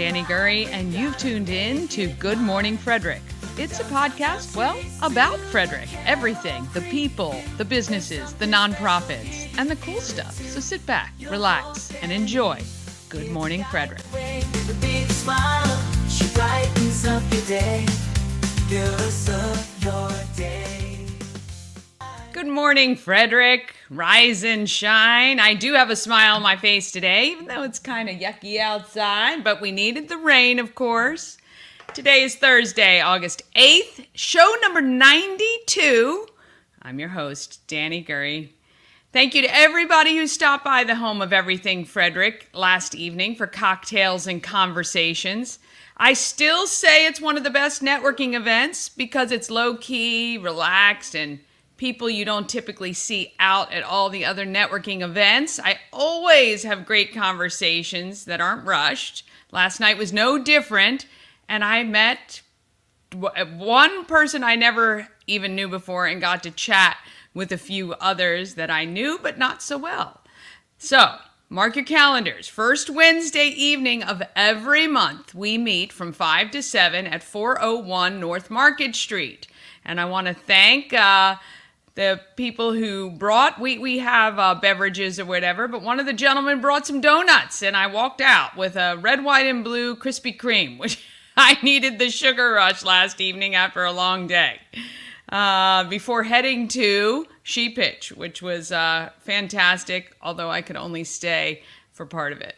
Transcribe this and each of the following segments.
Dani Gurry, and you've tuned in to Good Morning Frederick. It's a podcast, well, about Frederick. Everything, the people, the businesses, the nonprofits, and the cool stuff. So sit back, relax, and enjoy Good Morning Frederick. She brightens up your day, fills up your day. Good morning, Frederick. Rise and shine. I do have a smile on my face today, even though it's kind of yucky outside, but we needed the rain, of course. Today is Thursday, August 8th, show number 92. I'm your host, Dani Gurry. Thank you to everybody who stopped by the home of Everything Frederick last evening for cocktails and conversations. I still say it's one of the best networking events because it's low-key, relaxed, and people you don't typically see out at all the other networking events. I always have great conversations that aren't rushed. Last night was no different, and I met one person I never even knew before and got to chat with a few others that I knew but not so well. So, mark your calendars. First Wednesday evening of every month, we meet from 5 to 7 at 401 North Market Street. And I want to thank the people who brought, we have beverages or whatever, but one of the gentlemen brought some donuts, and I walked out with a red, white, and blue Krispy Kreme, which I needed the sugar rush last evening after a long day. Before heading to She Pitch, which was fantastic, although I could only stay for part of it.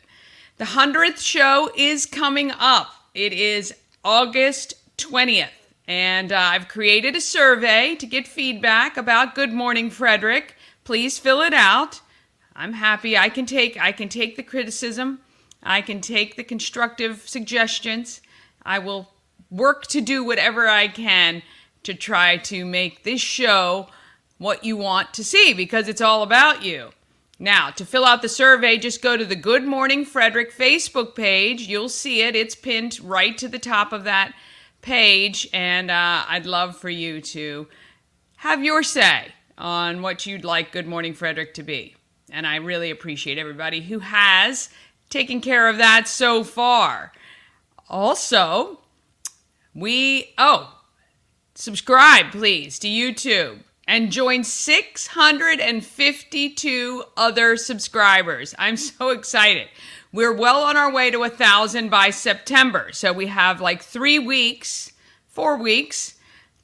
The 100th show is coming up. It is August 20th. And I've created a survey to get feedback about Good Morning Frederick. Please fill it out. I'm happy. I can take the criticism. I can take the constructive suggestions. I will work to do whatever I can to try to make this show what you want to see, because it's all about you. Now, to fill out the survey, just go to the Good Morning Frederick Facebook page. You'll see it. It's pinned right to the top of that page, and I'd love for you to have your say on what you'd like Good Morning Frederick to be. And I really appreciate everybody who has taken care of that so far. Also, subscribe, please, to YouTube and join 652 other subscribers. I'm so excited. We're well on our way to 1,000 by September. So we have like 4 weeks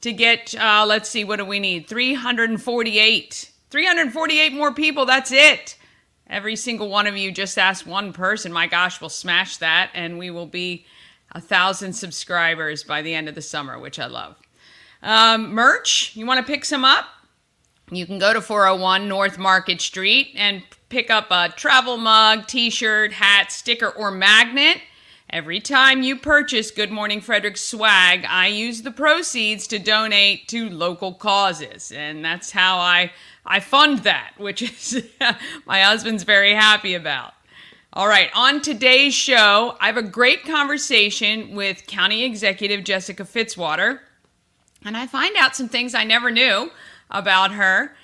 to get, let's see, what do we need? 348. 348 more people, that's it. Every single one of you, just ask one person. My gosh, we'll smash that, and we will be 1,000 subscribers by the end of the summer, which I love. Merch, you want to pick some up? You can go to 401 North Market Street and pick up a travel mug, t-shirt, hat, sticker, or magnet. Every time you purchase Good Morning Frederick swag, I use the proceeds to donate to local causes. And that's how I fund that, which is my husband's very happy about. All right, on today's show, I have a great conversation with County Executive Jessica Fitzwater. And I find out some things I never knew about her.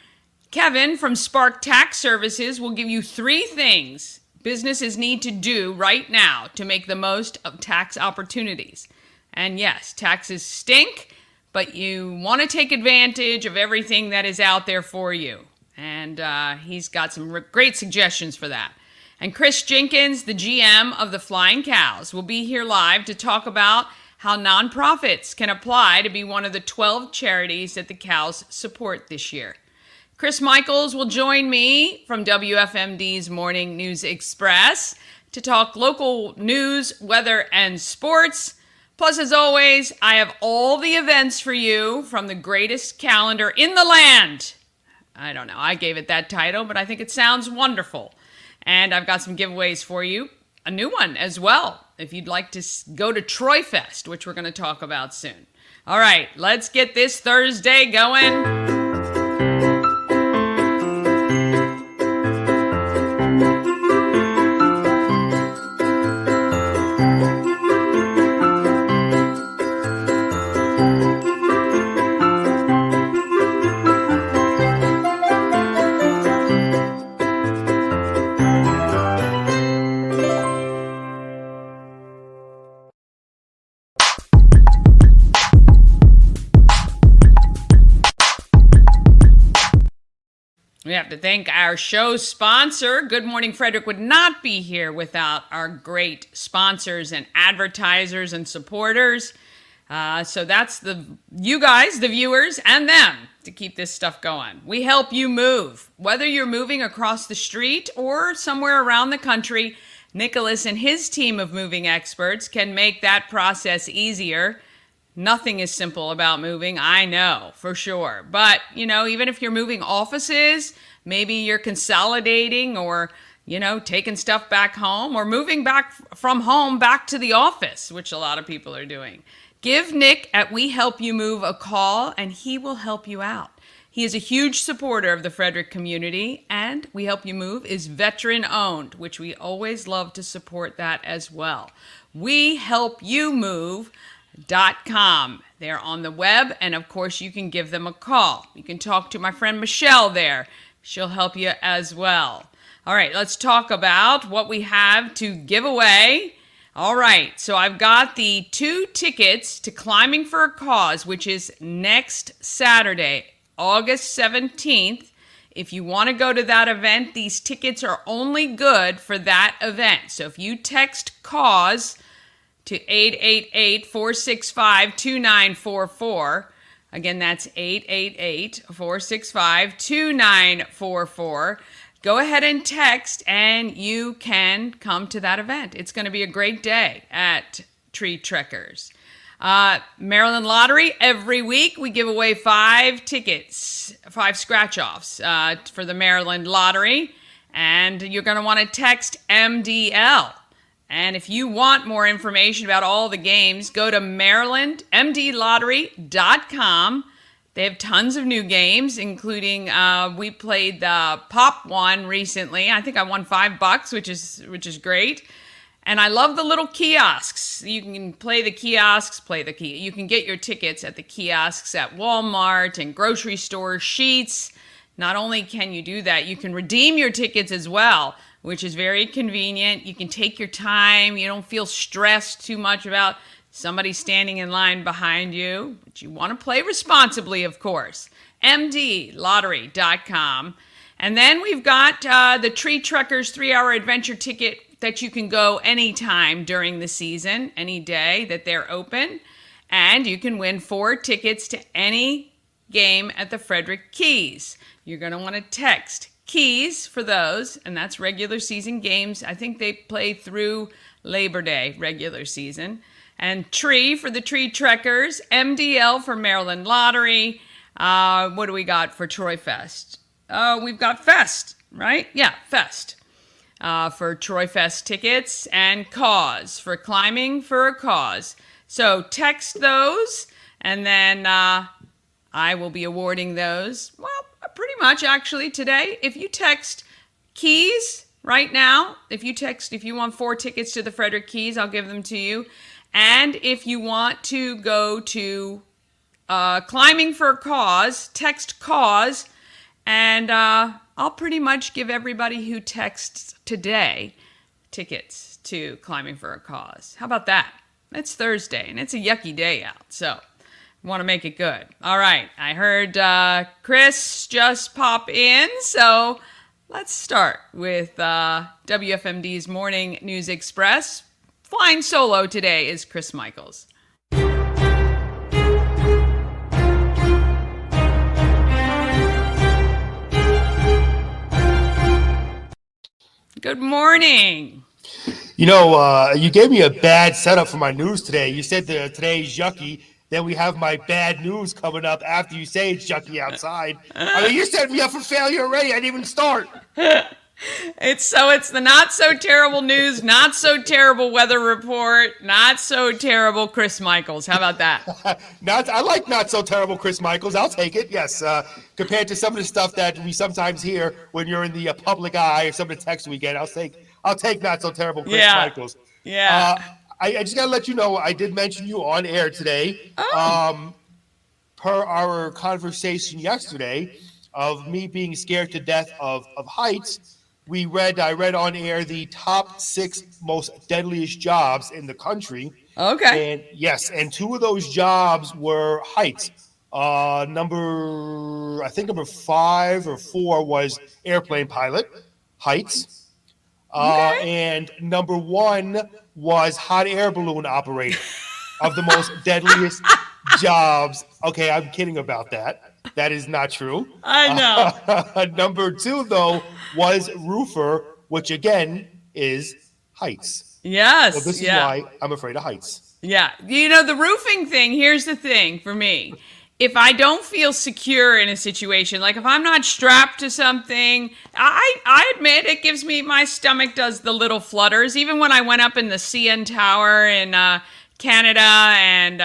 Kevin from Spark Tax Services will give you 3 things businesses need to do right now to make the most of tax opportunities. And yes, taxes stink, but you want to take advantage of everything that is out there for you. And he's got some great suggestions for that. And Chris Jenkins, the GM of the Flying Cows, will be here live to talk about how nonprofits can apply to be one of the 12 charities that the Cows support this year. Chris Michaels will join me from WFMD's Morning News Express to talk local news, weather, and sports. Plus, as always, I have all the events for you from the greatest calendar in the land. I don't know, I gave it that title, but I think it sounds wonderful. And I've got some giveaways for you, a new one as well, if you'd like to go to Troy Fest, which we're going to talk about soon. All right, let's get this Thursday going. have to thank our show sponsor. Good Morning Frederick would not be here without our great sponsors and advertisers and supporters. So that's you guys, the viewers, and them to keep this stuff going. We help you move. Whether you're moving across the street or somewhere around the country, Nicholas and his team of moving experts can make that process easier. Nothing is simple about moving, I know, for sure. But, even if you're moving offices, maybe you're consolidating or, taking stuff back home or moving back from home back to the office, which a lot of people are doing. Give Nick at We Help You Move a call, and he will help you out. He is a huge supporter of the Frederick community, and We Help You Move is veteran-owned, which we always love to support that as well. WeHelpYouMove.com. They're on the web, and of course, you can give them a call. You can talk to my friend Michelle there. She'll help you as well. All right, let's talk about what we have to give away. All right, so I've got the 2 tickets to Climbing for a Cause, which is next Saturday, August 17th. If you want to go to that event, these tickets are only good for that event. So if you text CAUSE to 888-465-2944, again, that's 888-465-2944. Go ahead and text, and you can come to that event. It's going to be a great day at Tree Trekkers. Maryland Lottery, every week we give away 5 tickets, 5 scratch-offs for the Maryland Lottery, and you're going to want to text MDL. And if you want more information about all the games, go to MarylandMDLottery.com. They have tons of new games, including we played the Pop one recently. I think I won $5, which is great. And I love the little kiosks. You can play the kiosks, you can get your tickets at the kiosks at Walmart and grocery stores, Sheetz. Not only can you do that, you can redeem your tickets as well, which is very convenient. You can take your time. You don't feel stressed too much about somebody standing in line behind you, but you want to play responsibly, of course. MDLottery.com. And then we've got the Tree Trekkers 3-hour adventure ticket that you can go anytime during the season, any day that they're open. And you can win 4 tickets to any game at the Frederick Keys. You're going to want to text Keys for those, and that's regular season games. I think they play through Labor Day, regular season. And Tree for the Tree Trekkers, MDL for Maryland Lottery. What do we got for Troy Fest? We've got Fest, right? Yeah, Fest for Troy Fest tickets, and Cause for Climbing for a Cause. So text those, and then I will be awarding those, well, pretty much actually today. If you text Keys right now, if you want 4 tickets to the Frederick Keys, I'll give them to you. And if you want to go to Climbing for a Cause, text Cause, and I'll pretty much give everybody who texts today tickets to Climbing for a Cause. How about that? It's Thursday, and it's a yucky day out, so I want to make it good. All right, I heard Chris just pop in, so let's start with WFMD's Morning News Express. Flying solo today is Chris Michaels. Good morning. You gave me a bad setup for my news today. You said that today's yucky. Then we have my bad news coming up after you say it's yucky outside. You set me up for failure already. I didn't even start. It's the not so terrible news, not so terrible weather report, not so terrible Chris Michaels. How about that? I like not so terrible Chris Michaels. I'll take it. Yes. Compared to some of the stuff that we sometimes hear when you're in the public eye or some of the text we get, I'll take not so terrible Chris Michaels. Yeah. I just gotta let you know I did mention you on air today. Per our conversation yesterday of me being scared to death of heights. I read on air the top 6 most deadliest jobs in the country. Okay. And yes, and 2 of those jobs were heights. I think number 5 or 4 was airplane pilot, heights. Okay. And number 1 was hot air balloon operator, of the most deadliest jobs. Okay, I'm kidding about that. That is not true. I know. Number 2, though, was roofer, which again is heights. So Yes. this is Yeah. why I'm afraid of heights. Yeah. You know, the roofing thing, here's the thing for me. If I don't feel secure in a situation, like if I'm not strapped to something, I admit it gives me, my stomach does the little flutters. Even when I went up in the CN Tower in Canada and,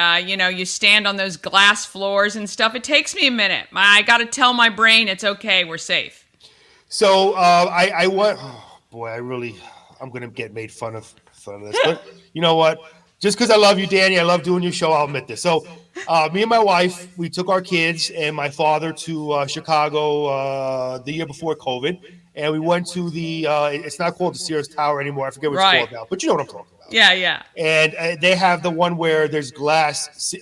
you stand on those glass floors and stuff, it takes me a minute. I got to tell my brain it's okay, we're safe. So I went. Oh boy, I'm gonna get made fun of this. But you know what? Just because I love you, Dani, I love doing your show. I'll admit this. So me and my wife, we took our kids and my father to Chicago the year before COVID, and we went to the. It's not called the Sears Tower anymore. I forget what it's Right. called now, but you know what I'm talking about. Yeah, yeah. And they have the one where there's glass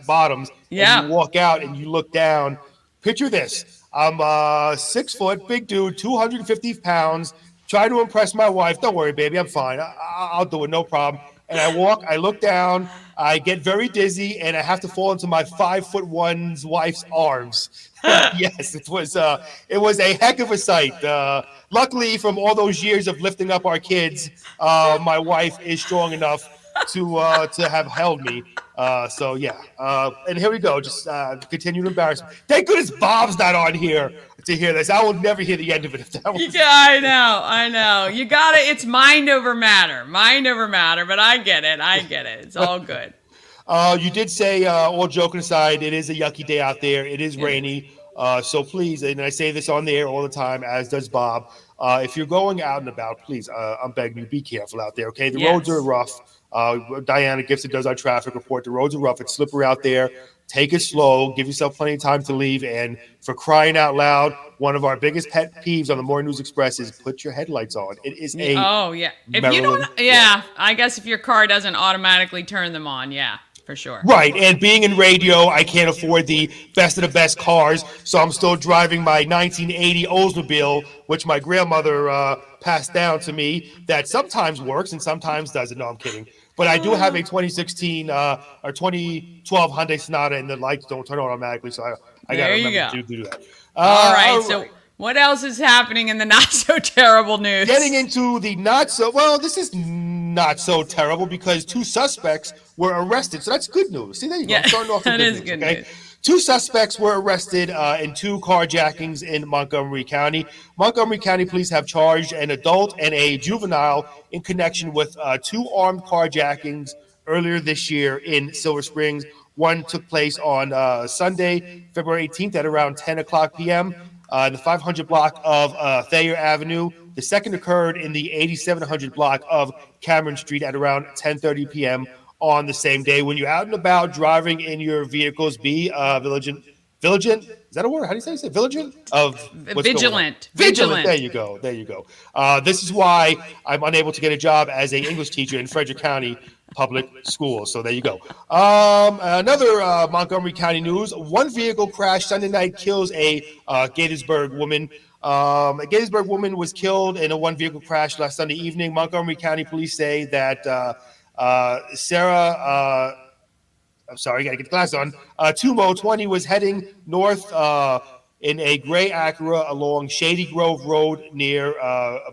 bottoms, Yeah. and you walk out and you look down. Picture this: I'm 6 foot, big dude, 250 pounds. Try to impress my wife. Don't worry, baby, I'm fine. I'll do it, no problem. And I walk, I look down, I get very dizzy, and I have to fall into my 5'1" wife's arms. Yes, it was a heck of a sight. Luckily, from all those years of lifting up our kids, my wife is strong enough to have held me. So yeah, and here we go. Just continued embarrassment. Thank goodness Bob's not on here to hear this. I will never hear the end of it if that was. Yeah, I know. You got it. It's mind over matter. Mind over matter, but I get it. It's all good. You did say, all joking aside, it is a yucky day out there. It is rainy. So please, and I say this on the air all the time, as does Bob, if you're going out and about, please, I'm begging you, be careful out there, okay? The roads are rough. Diana Gibson does our traffic report. The roads are rough. It's slippery out there. Take it slow. Give yourself plenty of time to leave. And for crying out loud, one of our biggest pet peeves on the Morning News Express is put your headlights on. It is a Oh, yeah. If you Maryland don't, yeah, I guess if your car doesn't automatically turn them on, yeah, for sure. Right, and being in radio, I can't afford the best of the best cars, so I'm still driving my 1980 Oldsmobile, which my grandmother passed down to me, that sometimes works and sometimes doesn't. No, I'm kidding. But I do have a 2016 or 2012 Hyundai Sonata, and the lights don't turn on automatically, so I got to remember to do that. All right, so what else is happening in the not so terrible news? Getting into the not so, well, this is not so terrible because 2 suspects were arrested. So that's good news. See, there you go. Yeah, I'm starting off with that good is news, good okay? news. 2 suspects were arrested in 2 carjackings in Montgomery County. Montgomery County police have charged an adult and a juvenile in connection with 2 armed carjackings earlier this year in Silver Springs. One took place on Sunday, February 18th at around 10 o'clock p.m. The 500 block of Thayer Avenue. The second occurred in the 8700 block of Cameron Street at around 10:30 p.m. on the same day. When you're out and about driving in your vehicles, be vigilant. Vigilant? Is that a word? How do you say it? Vigilant? Vigilant. Vigilant. There you go. This is why I'm unable to get a job as an English teacher in Frederick County Public Schools. So there you go. Another Montgomery County news. One vehicle crash Sunday night kills a Gaithersburg woman. A Gaithersburg woman was killed in a one vehicle crash last Sunday evening. Montgomery County police say that Sarah, I'm sorry, I got to get the glasses on. Tumo 20 was heading north in a gray Acura along Shady Grove Road near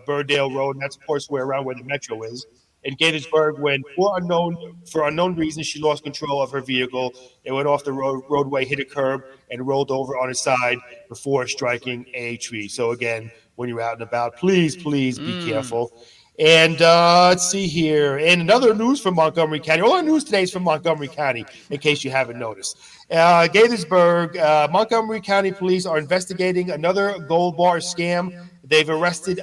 Burdale Road. And that's, of course, around where the Metro is. In Gaithersburg, when for unknown reasons, she lost control of her vehicle. It went off the roadway, hit a curb, and rolled over on its side before striking a tree. So again, when you're out and about, please be careful. And let's see here. And another news from Montgomery County. All our news today is from Montgomery County, in case you haven't noticed. Gaithersburg, Montgomery County police are investigating another gold bar scam. They've arrested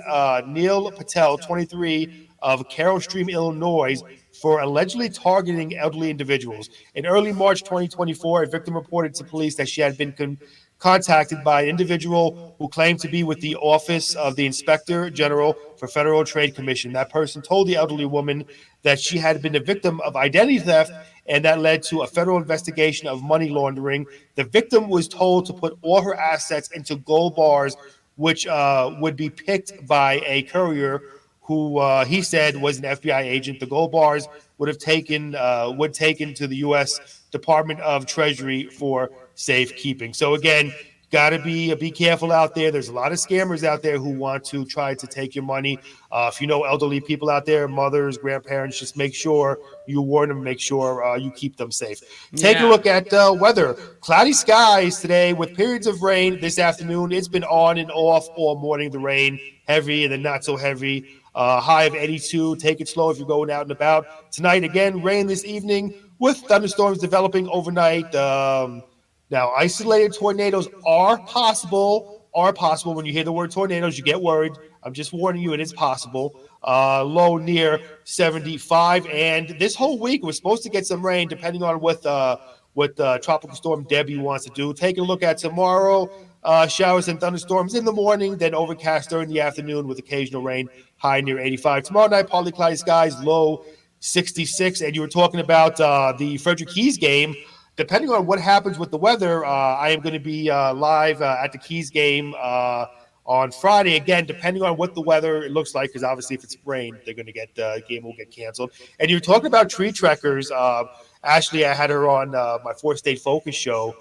Neil Patel, 23, of Carroll Stream, Illinois, for allegedly targeting elderly individuals. In early March 2024, a victim reported to police that she had been contacted by an individual who claimed to be with the Office of the Inspector General for Federal Trade Commission. That person told the elderly woman that she had been a victim of identity theft and that led to a federal investigation of money laundering. The victim was told to put all her assets into gold bars, which would be picked by a courier who he said was an FBI agent. The gold bars would taken to the U.S. Department of Treasury for safekeeping. So again, got to be careful out there. There's a lot of scammers out there who want to try to take your money. If you know elderly people out there, mothers, grandparents, just make sure you warn them, make sure you keep them safe. Take a look at weather. Cloudy skies today with periods of rain this afternoon. It's been on and off all morning, the rain, heavy and then not so heavy. High of 82. Take it slow if you're going out and about. Tonight, again, rain this evening with thunderstorms developing overnight. Now, isolated tornadoes are possible. When you hear the word tornadoes, you get worried. I'm just warning you, it is possible. Low near 75. And this whole week, we're supposed to get some rain, depending on what Tropical Storm Debbie wants to do. Take a look at tomorrow. Showers and thunderstorms in the morning, then overcast during the afternoon with occasional rain, high near 85. Tomorrow night, partly cloudy skies, low 66. And you were talking about the Frederick Keys game. Depending on what happens with the weather, I am going to be live at the Keys game on Friday. Again, depending on what the weather looks like, because obviously if it's rain, they're going to get the game will get canceled. And you're talking about tree trekkers. Ashley, I had her on my 4-State Focus show.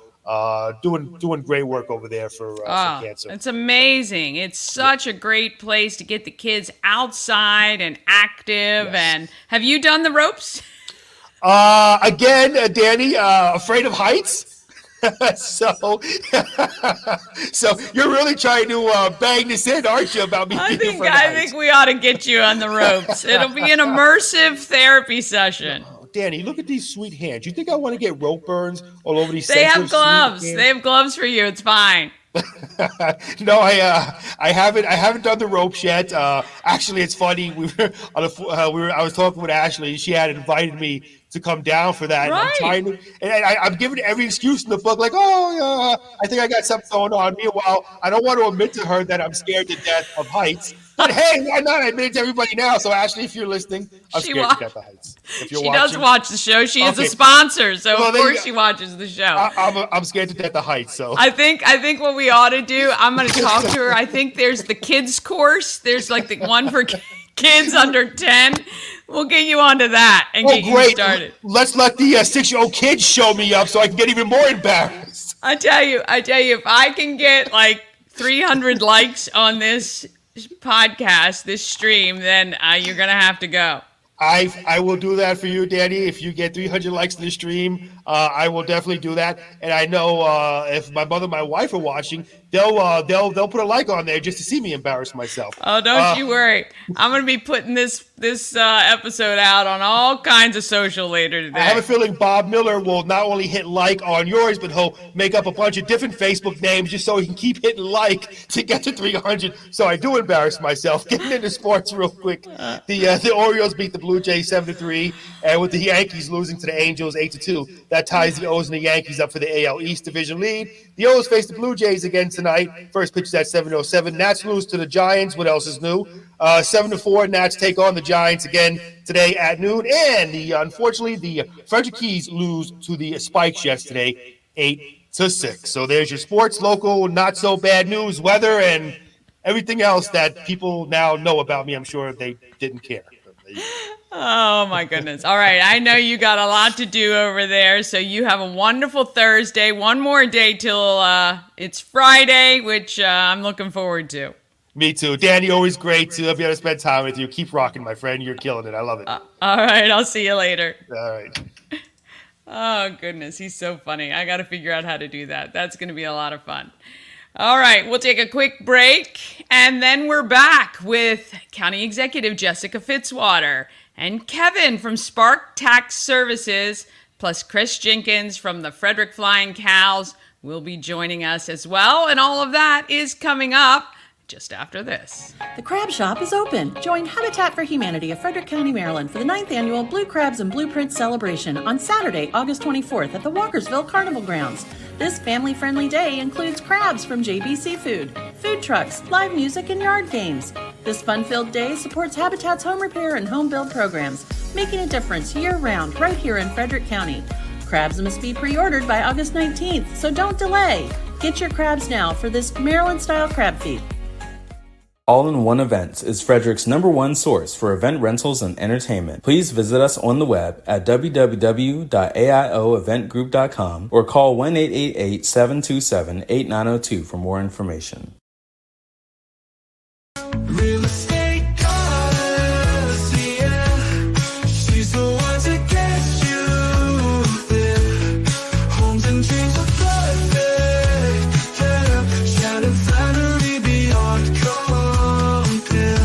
Doing great work over there for cancer. It's amazing. It's such a great place to get the kids outside and active. Yes. And have you done the ropes? Again, Dani, afraid of heights. so you're really trying to bang this in, aren't you? About me? I think we ought to get you on the ropes. It'll be an immersive therapy session. Dani, look at these sweet hands. You think I want to get rope burns all over these? They have gloves. They have gloves for you. It's fine. No, I haven't done the ropes yet. Actually, it's funny. I was talking with Ashley. She had invited me to come down for that. Right. And I'm trying to, and I'm giving every excuse in the book, like, I think I got something going on. Meanwhile, I don't want to admit to her that I'm scared to death of heights. But hey, why not? I admit it to everybody now. So Ashley, if you're listening, I'm scared to death of heights. If you're she does watch the show. She is a sponsor, so of course she watches the show. I'm scared to death of heights. So I think what we ought to do. I'm going to talk to her. I think there's the kids course. There's like the one for kids under 10. We'll get you onto that and get you started. Let's let the 6-year-old kids show me up so I can get even more embarrassed. I tell you, if I can get like 300 likes on this podcast, this stream, then you're going to have to go. I will do that for you, Dani. If you get 300 likes to the stream, I will definitely do that. And I know if my mother and my wife are watching, they'll put a like on there just to see me embarrass myself. Oh, don't you worry. I'm going to be putting this episode out on all kinds of social later today. I have a feeling Bob Miller will not only hit like on yours, but he'll make up a bunch of different Facebook names just so he can keep hitting like to get to 300. So I do embarrass myself. Getting into sports real quick. The Orioles beat the Blue Jays 7-3, and with the Yankees losing to the Angels 8-2, that ties the O's and the Yankees up for the AL East division lead. The O's face the Blue Jays again tonight. First pitch is at 7:07. Nats lose to the Giants. What else is new? 7-4. Nats take on the Giants again today at noon. And unfortunately, the Frederick Keys lose to the Spikes yesterday, 8-6. So there's your sports, local, not so bad news, weather, and everything else that people now know about me. I'm sure they didn't care. Oh, my goodness. All right. I know you got a lot to do over there, so you have a wonderful Thursday. One more day till it's Friday, which I'm looking forward to. Me too. Dani, always great to be able to spend time with you. Keep rocking, my friend. You're killing it. I love it. All right. I'll see you later. All right. Oh, goodness. He's so funny. I got to figure out how to do that. That's going to be a lot of fun. All right, we'll take a quick break, and then we're back with County Executive Jessica Fitzwater and Kevin from Spark Tax Services, plus Chris Jenkins from the Frederick Flying Cows will be joining us as well, and all of that is coming up just after this. The Crab Shop is open. Join Habitat for Humanity of Frederick County, Maryland for the 9th annual Blue Crabs and Blueprints celebration on Saturday, August 24th at the Walkersville Carnival Grounds. This family-friendly day includes crabs from JB Seafood, food trucks, live music, and yard games. This fun-filled day supports Habitat's home repair and home build programs, making a difference year-round right here in Frederick County. Crabs must be pre-ordered by August 19th, so don't delay. Get your crabs now for this Maryland-style crab feed. All-in-One Events is Frederick's #1 source for event rentals and entertainment. Please visit us on the web at www.aioeventgroup.com or call 1-888-727-8902 for more information. Real estate goddess, yeah. She's the one to get you there. Homes and dreams are perfect, yeah. Shannon Flannery beyond compare.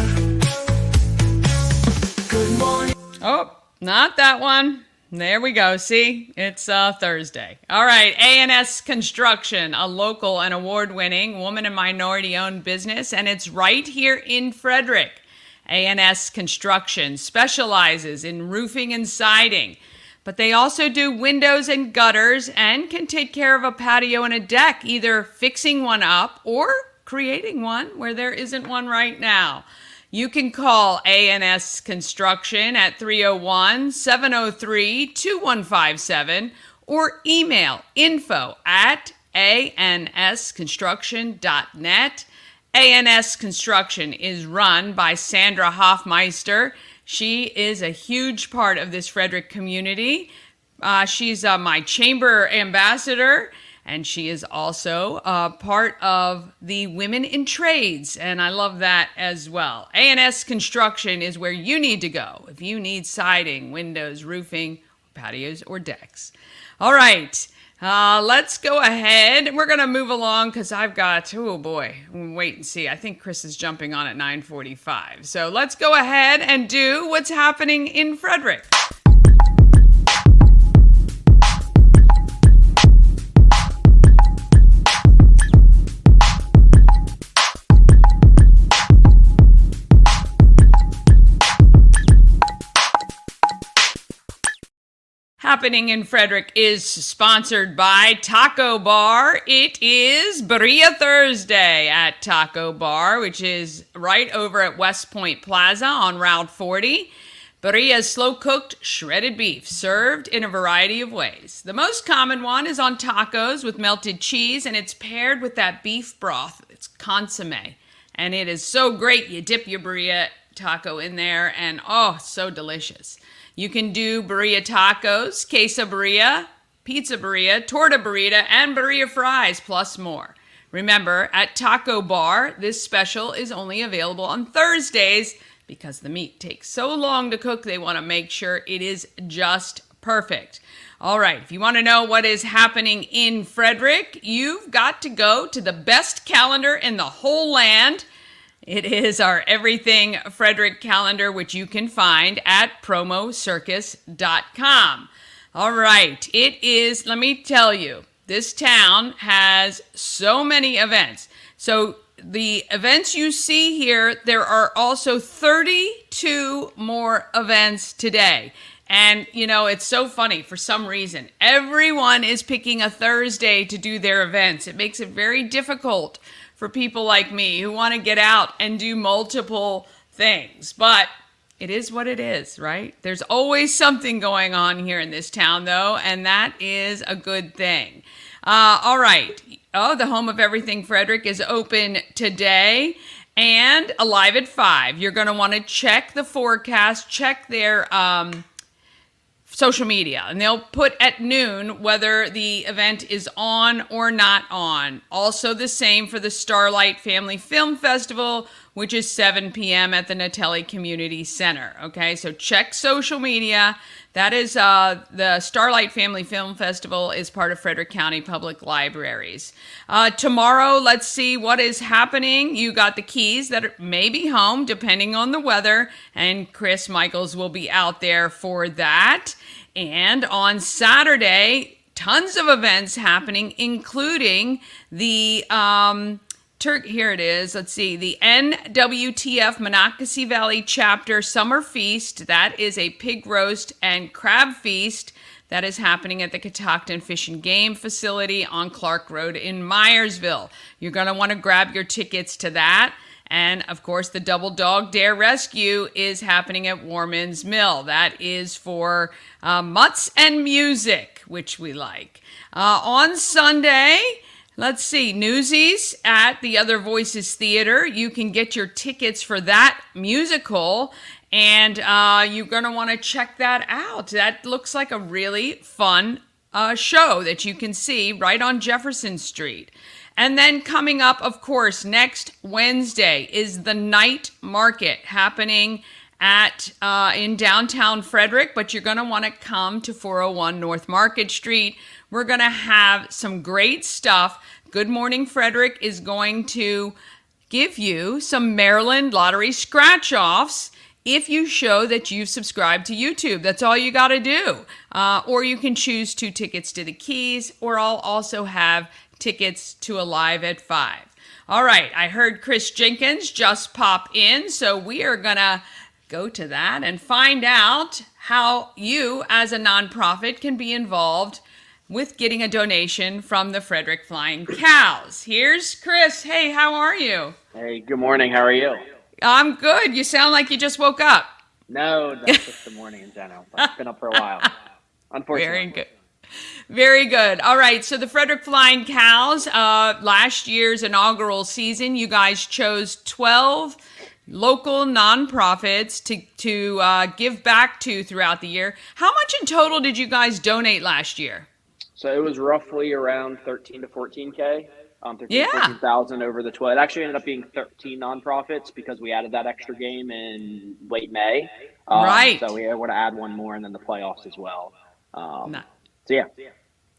Good morning. Oh, not that one. There we go. See, it's Thursday. All right, A&S Construction, a local and award-winning woman and minority-owned business, and it's right here in Frederick. A&S Construction specializes in roofing and siding, but they also do windows and gutters and can take care of a patio and a deck, either fixing one up or creating one where there isn't one right now. You can call A&S Construction at 301-703-2157 or email info@ansconstruction.net. A&S Construction is run by Sandra Hoffmeister. She is a huge part of this Frederick community. She's my chamber ambassador, and she is also part of the Women in Trades, and I love that as well. A&S Construction is where you need to go if you need siding, windows, roofing, patios, or decks. All right, let's go ahead. We're going to move along because I've got, oh boy, wait and see. I think Chris is jumping on at 9:45. So let's go ahead and do what's happening in Frederick. Happening in Frederick is sponsored by Taco Bar. It is Birria Thursday at Taco Bar, which is right over at West Point Plaza on Route 40. Birria is slow-cooked shredded beef, served in a variety of ways. The most common one is on tacos with melted cheese, and it's paired with that beef broth. It's consomme, and it is so great. You dip your birria taco in there, and oh, so delicious. You can do birria tacos, queso birria, pizza birria, torta burrita, and birria fries, plus more. Remember, at Taco Bar, this special is only available on Thursdays because the meat takes so long to cook, they want to make sure it is just perfect. All right, if you want to know what is happening in Frederick, you've got to go to the best calendar in the whole land. It is our Everything Frederick calendar, which you can find at promocircus.com. All right, it is, let me tell you, this town has so many events. So the events you see here, there are also 32 more events today. And, you know, it's so funny for some reason. Everyone is picking a Thursday to do their events. It makes it very difficult for people like me who want to get out and do multiple things. But it is what it is, right? There's always something going on here in this town, though, and that is a good thing. All right. Oh, the home of Everything Frederick is open today and alive at 5. You're going to want to check the forecast, check their social media, and they'll put at noon whether the event is on or not on. Also the same for the Starlight Family Film Festival, which is 7 p.m. at the Natelli Community Center. Okay, so check social media. That is the Starlight Family Film Festival is part of Frederick County Public Libraries. Tomorrow, let's see what is happening. You got the Keys that may be home depending on the weather, and Chris Michaels will be out there for that. And on Saturday, tons of events happening, including the here it is. Let's see. The NWTF Monocacy Valley Chapter Summer Feast. That is a pig roast and crab feast that is happening at the Catoctin Fish and Game Facility on Clark Road in Myersville. You're going to want to grab your tickets to that. And of course, the Double Dog Dare Rescue is happening at Warman's Mill. That is for mutts and music, which we like. On Sunday, let's see, Newsies at the Other Voices Theater. You can get your tickets for that musical, and you're going to want to check that out. That looks like a really fun show that you can see right on Jefferson Street. And then coming up, of course, next Wednesday is the night market happening at in downtown Frederick, but you're going to want to come to 401 North Market Street. We're going to have some great stuff. Good Morning Frederick is going to give you some Maryland Lottery scratch-offs if you show that you've subscribed to YouTube. That's all you got to do. Or you can choose 2 tickets to the Keys, or I'll also have tickets to Alive at 5. All right, I heard Chris Jenkins just pop in, so we are going to go to that and find out how you as a nonprofit can be involved with getting a donation from the Frederick Flying Cows. Here's Chris. Hey, how are you? Hey, good morning. How are you? I'm good. You sound like you just woke up. No, that's just the morning in general. I've been up for a while. Unfortunately. Very good. Very good. All right. So the Frederick Flying Cows, last year's inaugural season, you guys chose 12 local nonprofits to give back to throughout the year. How much in total did you guys donate last year? So it was roughly around 13 to 14K. 14,000 over the 12. It actually ended up being 13 nonprofits because we added that extra game in late May. Right. So we were to add one more and then the playoffs as well. Nice. So yeah.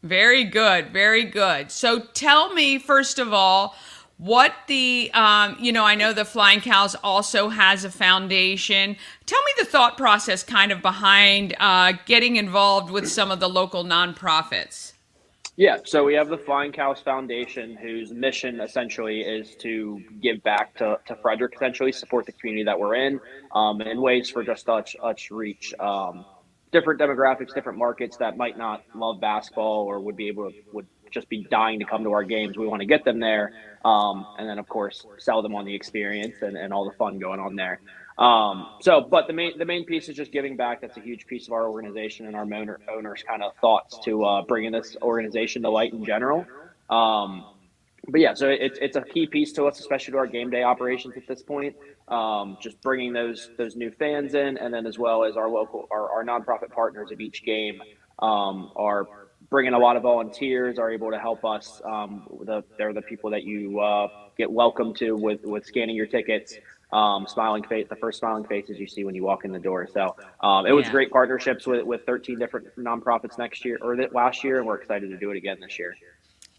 Very good. Very good. So tell me, first of all, what the, I know the Flying Cows also has a foundation. Tell me the thought process kind of behind getting involved with some of the local nonprofits. Yeah, so we have the Flying Cows Foundation, whose mission essentially is to give back to Frederick, essentially support the community that we're in ways for just us reach different demographics, different markets that might not love basketball or would just be dying to come to our games. We want to get them there, and then of course sell them on the experience and all the fun going on there. But the main piece is just giving back. That's a huge piece of our organization and our owners' kind of thoughts to bringing this organization to light in general. But yeah, so it's a key piece to us, especially to our game day operations at this point. Just bringing those new fans in, and then as well as our nonprofit partners of each game are bringing a lot of volunteers, are able to help us. They're the people that you get welcome to with scanning your tickets. Smiling face, the first smiling faces you see when you walk in the door. So it was great partnerships with 13 different nonprofits last year, and we're excited to do it again this year.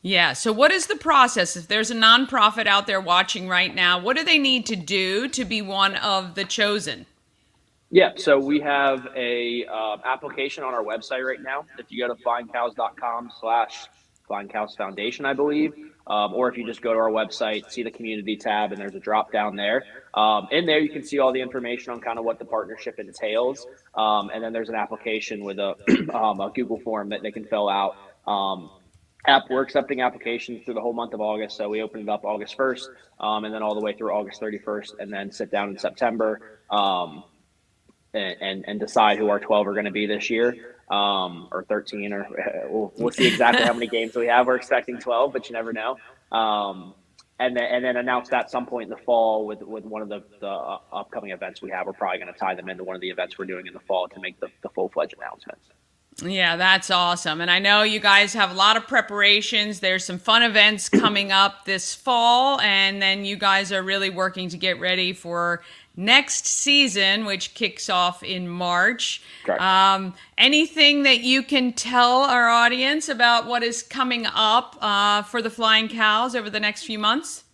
Yeah. So what is the process? If there's a nonprofit out there watching right now, what do they need to do to be one of the chosen? Yeah, so we have a application on our website right now. If you go to flyingcows.com/Flying Cows Foundation, I believe, or if you just go to our website, see the community tab, and there's a drop down there. In there, you can see all the information on kind of what the partnership entails, and then there's an application with a Google form that they can fill out. We're accepting applications through the whole month of August, so we opened it up August 1st, and then all the way through August 31st, and then sit down in September. And decide who our 12 are going to be this year, or 13, or we'll see exactly how many games we have. We're expecting 12, but you never know. And then announce that at some point in the fall with one of the upcoming events we have. We're probably going to tie them into one of the events we're doing in the fall to make the full-fledged announcements. Yeah, that's awesome. And I know you guys have a lot of preparations. There's some fun events coming up this fall, and then you guys are really working to get ready for next season, which kicks off in March. Anything that you can tell our audience about what is coming up for the Flying Cows over the next few months?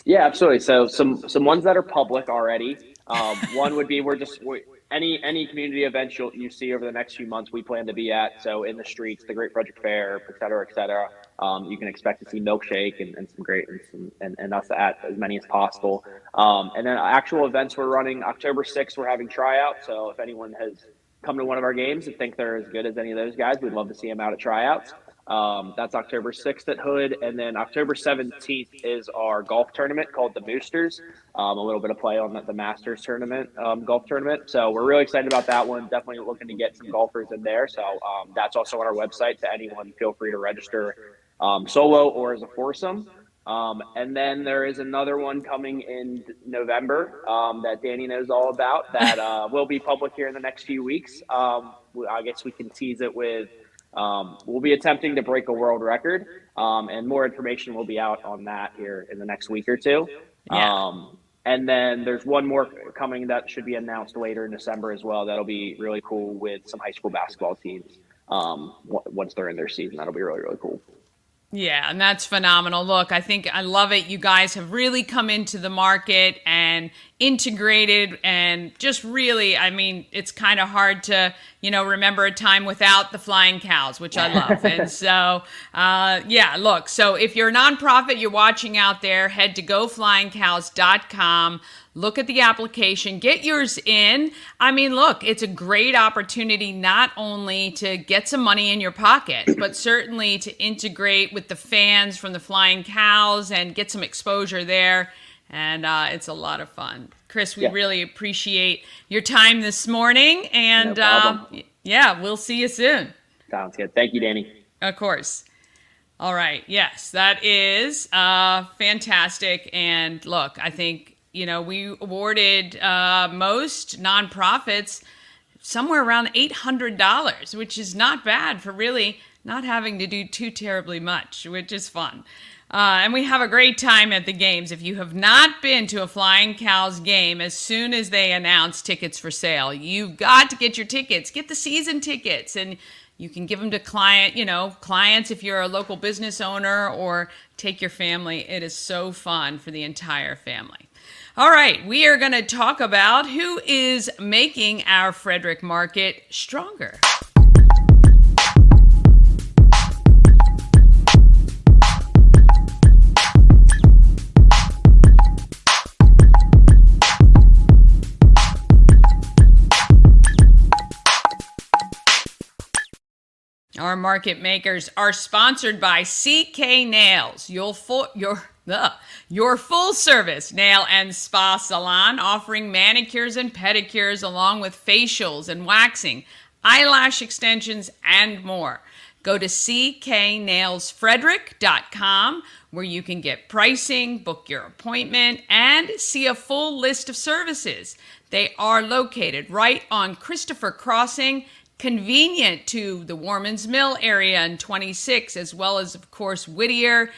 Yeah, absolutely. So some ones that are public already. One would be any community events you see over the next few months we plan to be at. So in the streets, the Great Frederick Fair, et cetera, et cetera. You can expect to see Milkshake and some great and us at as many as possible. And then actual events we're running October 6th, we're having tryouts. So if anyone has come to one of our games and think they're as good as any of those guys, we'd love to see them out at tryouts. That's October 6th at Hood. And then October 17th is our golf tournament called the Boosters. A little bit of play on the Masters tournament, golf tournament. So we're really excited about that one. Definitely looking to get some golfers in there. So that's also on our website. To anyone, feel free to register solo or as a foursome. And then there is another one coming in November that Dani knows all about that will be public here in the next few weeks. I guess we can tease it with we'll be attempting to break a world record, and more information will be out on that here in the next week or two. Yeah. And then there's one more coming that should be announced later in December as well. That'll be really cool with some high school basketball teams once they're in their season. That'll be really, really cool. Yeah, and that's phenomenal. Look, I think I love it. You guys have really come into the market and integrated and just really, I mean, it's kind of hard to, remember a time without the flying cows, which I love. And so, yeah, look, so if you're a nonprofit, you're watching out there, head to goflyingcows.com. Look at the application, get yours in. I mean, look, it's a great opportunity not only to get some money in your pocket, but certainly to integrate with the fans from the Flying Cows and get some exposure there. And it's a lot of fun. Chris, we really appreciate your time this morning. And No problem. Yeah, we'll see you soon. Sounds good. Thank you, Dani. Of course. All right. Yes, that is fantastic. And look, I think, we awarded most nonprofits somewhere around $800, which is not bad for really not having to do too terribly much, which is fun. And we have a great time at the games. If you have not been to a Flying Cows game, as soon as they announce tickets for sale, you've got to get your tickets. Get the season tickets, and you can give them to clients if you're a local business owner, or take your family. It is so fun for the entire family. All right, we are going to talk about who is making our Frederick market stronger. Our market makers are sponsored by CK Nails, your full service nail and spa salon, offering manicures and pedicures along with facials and waxing, eyelash extensions, and more. Go to cknailsfrederick.com where you can get pricing, book your appointment, and see a full list of services. They are located right on Christopher Crossing, convenient to the Warman's Mill area in 26, as well as, of course, Whittier,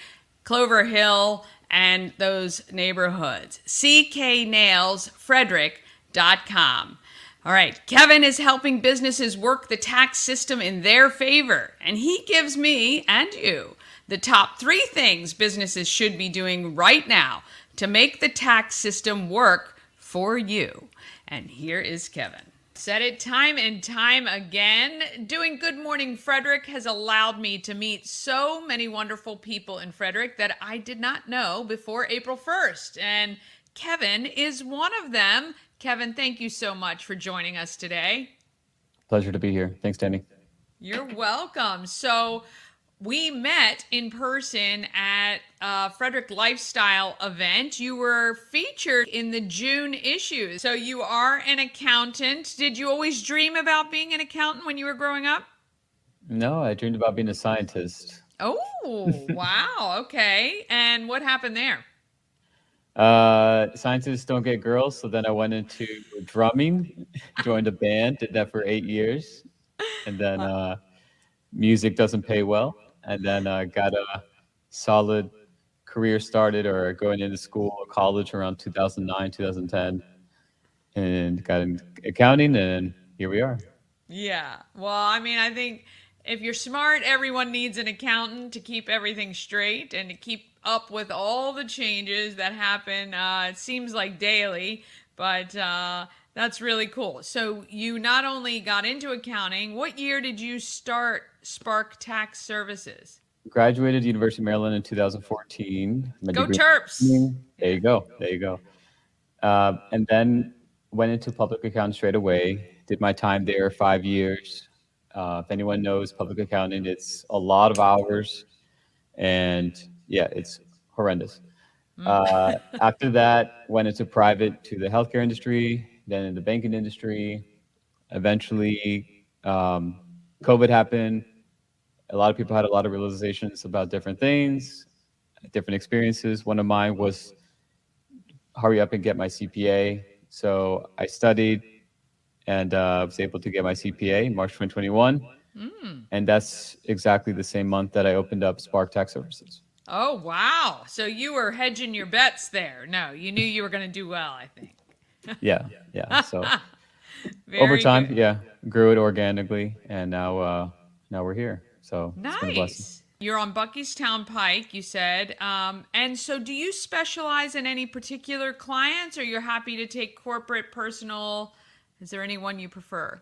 Clover Hill, and those neighborhoods. cknailsfrederick.com. All right, Kevin is helping businesses work the tax system in their favor, and he gives me and you the top 3 things businesses should be doing right now to make the tax system work for you. And here is Kevin. Said it time and time again. Doing Good Morning Frederick has allowed me to meet so many wonderful people in Frederick that I did not know before April 1st. And Kevin is one of them. Kevin, thank you so much for joining us today. Pleasure to be here. Thanks, Dani. You're welcome. So we met in person at a Frederick Lifestyle event. You were featured in the June issue. So you are an accountant. Did you always dream about being an accountant when you were growing up? No, I dreamed about being a scientist. Oh, wow. Okay. And what happened there? Scientists don't get girls, so then I went into drumming, joined a band, did that for 8 years, and then music doesn't pay well, and then got a solid career started or going into school or college around 2009, 2010, and got in accounting, and here we are. Yeah. Well, I mean, I think if you're smart, everyone needs an accountant to keep everything straight and to keep up with all the changes that happen. It seems like daily, but that's really cool. So you not only got into accounting, what year did you start Spark Tax Services? Graduated University of Maryland in 2014. Go Terps! There you go. And then went into public accounting straight away. Did my time there 5 years. If anyone knows public accounting, it's a lot of hours, and yeah, it's horrendous. After that, went into private to the healthcare industry, then in the banking industry. Eventually, COVID happened. A lot of people had a lot of realizations about different things, different experiences. One of mine was hurry up and get my CPA. So I studied and was able to get my CPA in March 2021. And that's exactly the same month that I opened up Spark Tax Services. Oh, wow. So you were hedging your bets there. No, you knew you were going to do well, I think. Yeah. So Very over time, good. yeah, grew it organically, and now we're here. So it's been a blessing. Nice. You're on Buckystown Pike, you said. And so do you specialize in any particular clients, or you're happy to take corporate, personal? Is there anyone you prefer?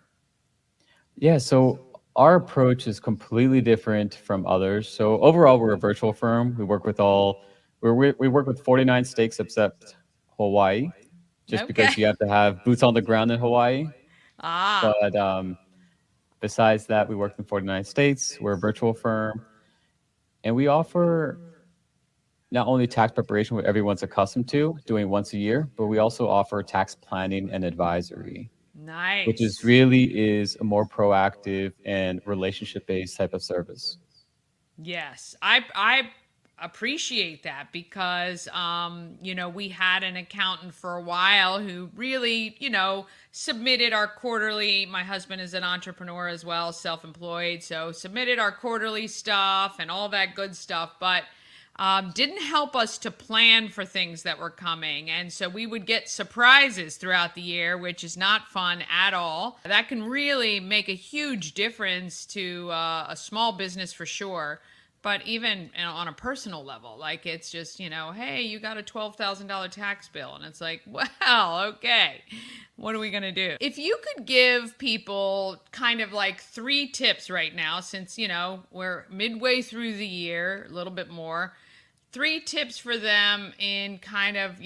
Yeah, so our approach is completely different from others. So overall, we're a virtual firm. We work with we work with 49 states except Hawaii, just because Okay. you have to have boots on the ground in Hawaii. Ah, But besides that, we work in 49 states. We're a virtual firm, and we offer not only tax preparation, what everyone's accustomed to doing once a year, but we also offer tax planning and advisory, which is nice. really a more proactive and relationship-based type of service. Yes, I appreciate that because we had an accountant for a while who really, submitted our quarterly. My husband is an entrepreneur as well, self-employed, so submitted our quarterly stuff and all that good stuff, but didn't help us to plan for things that were coming. And so we would get surprises throughout the year, which is not fun at all. That can really make a huge difference to a small business for sure. But even on a personal level, like it's just, hey, you got a $12,000 tax bill. And it's like, well, okay, what are we going to do? If you could give people kind of like 3 tips right now, since, we're midway through the year, a little bit more, 3 tips for them in kind of,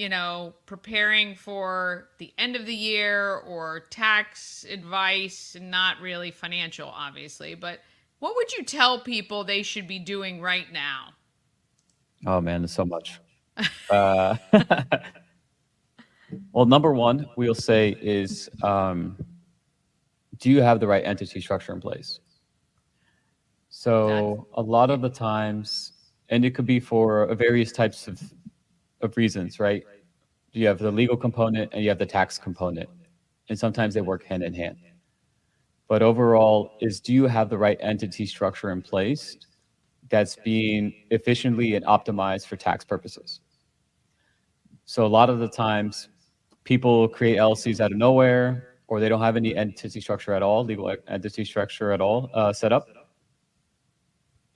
preparing for the end of the year or tax advice, not really financial, obviously, but what would you tell people they should be doing right now? Oh man, there's so much. Uh, well, number one, we'll say is, do you have the right entity structure in place? So a lot of the times, and it could be for various types of reasons, right? You have the legal component and you have the tax component, and sometimes they work hand in hand. But overall, do you have the right entity structure in place that's being efficiently and optimized for tax purposes? So a lot of the times, people create LLCs out of nowhere, or they don't have any entity structure at all, legal entity structure at all set up.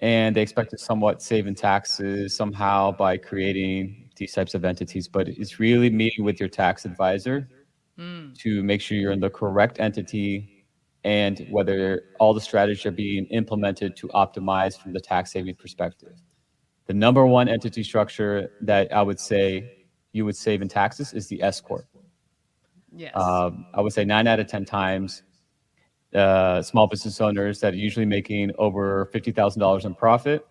And they expect to somewhat save in taxes somehow by creating these types of entities. But it's really meeting with your tax advisor to make sure you're in the correct entity and whether all the strategies are being implemented to optimize from the tax saving perspective. The number one entity structure that I would say you would save in taxes is the S Corp. Yes. I would say 9 out of 10 times, small business owners that are usually making over $50,000 in profit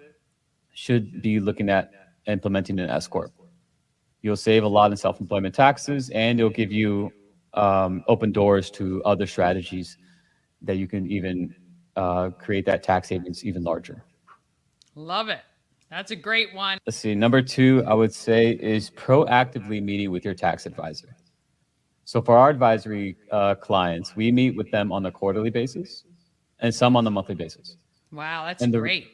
should be looking at implementing an S Corp. You'll save a lot in self-employment taxes, and it'll give you open doors to other strategies that you can even create that tax savings even larger. Love it. That's a great one. Let's see. Number 2, I would say, is proactively meeting with your tax advisor. So for our advisory clients, we meet with them on a quarterly basis and some on a monthly basis. Wow, that's And great.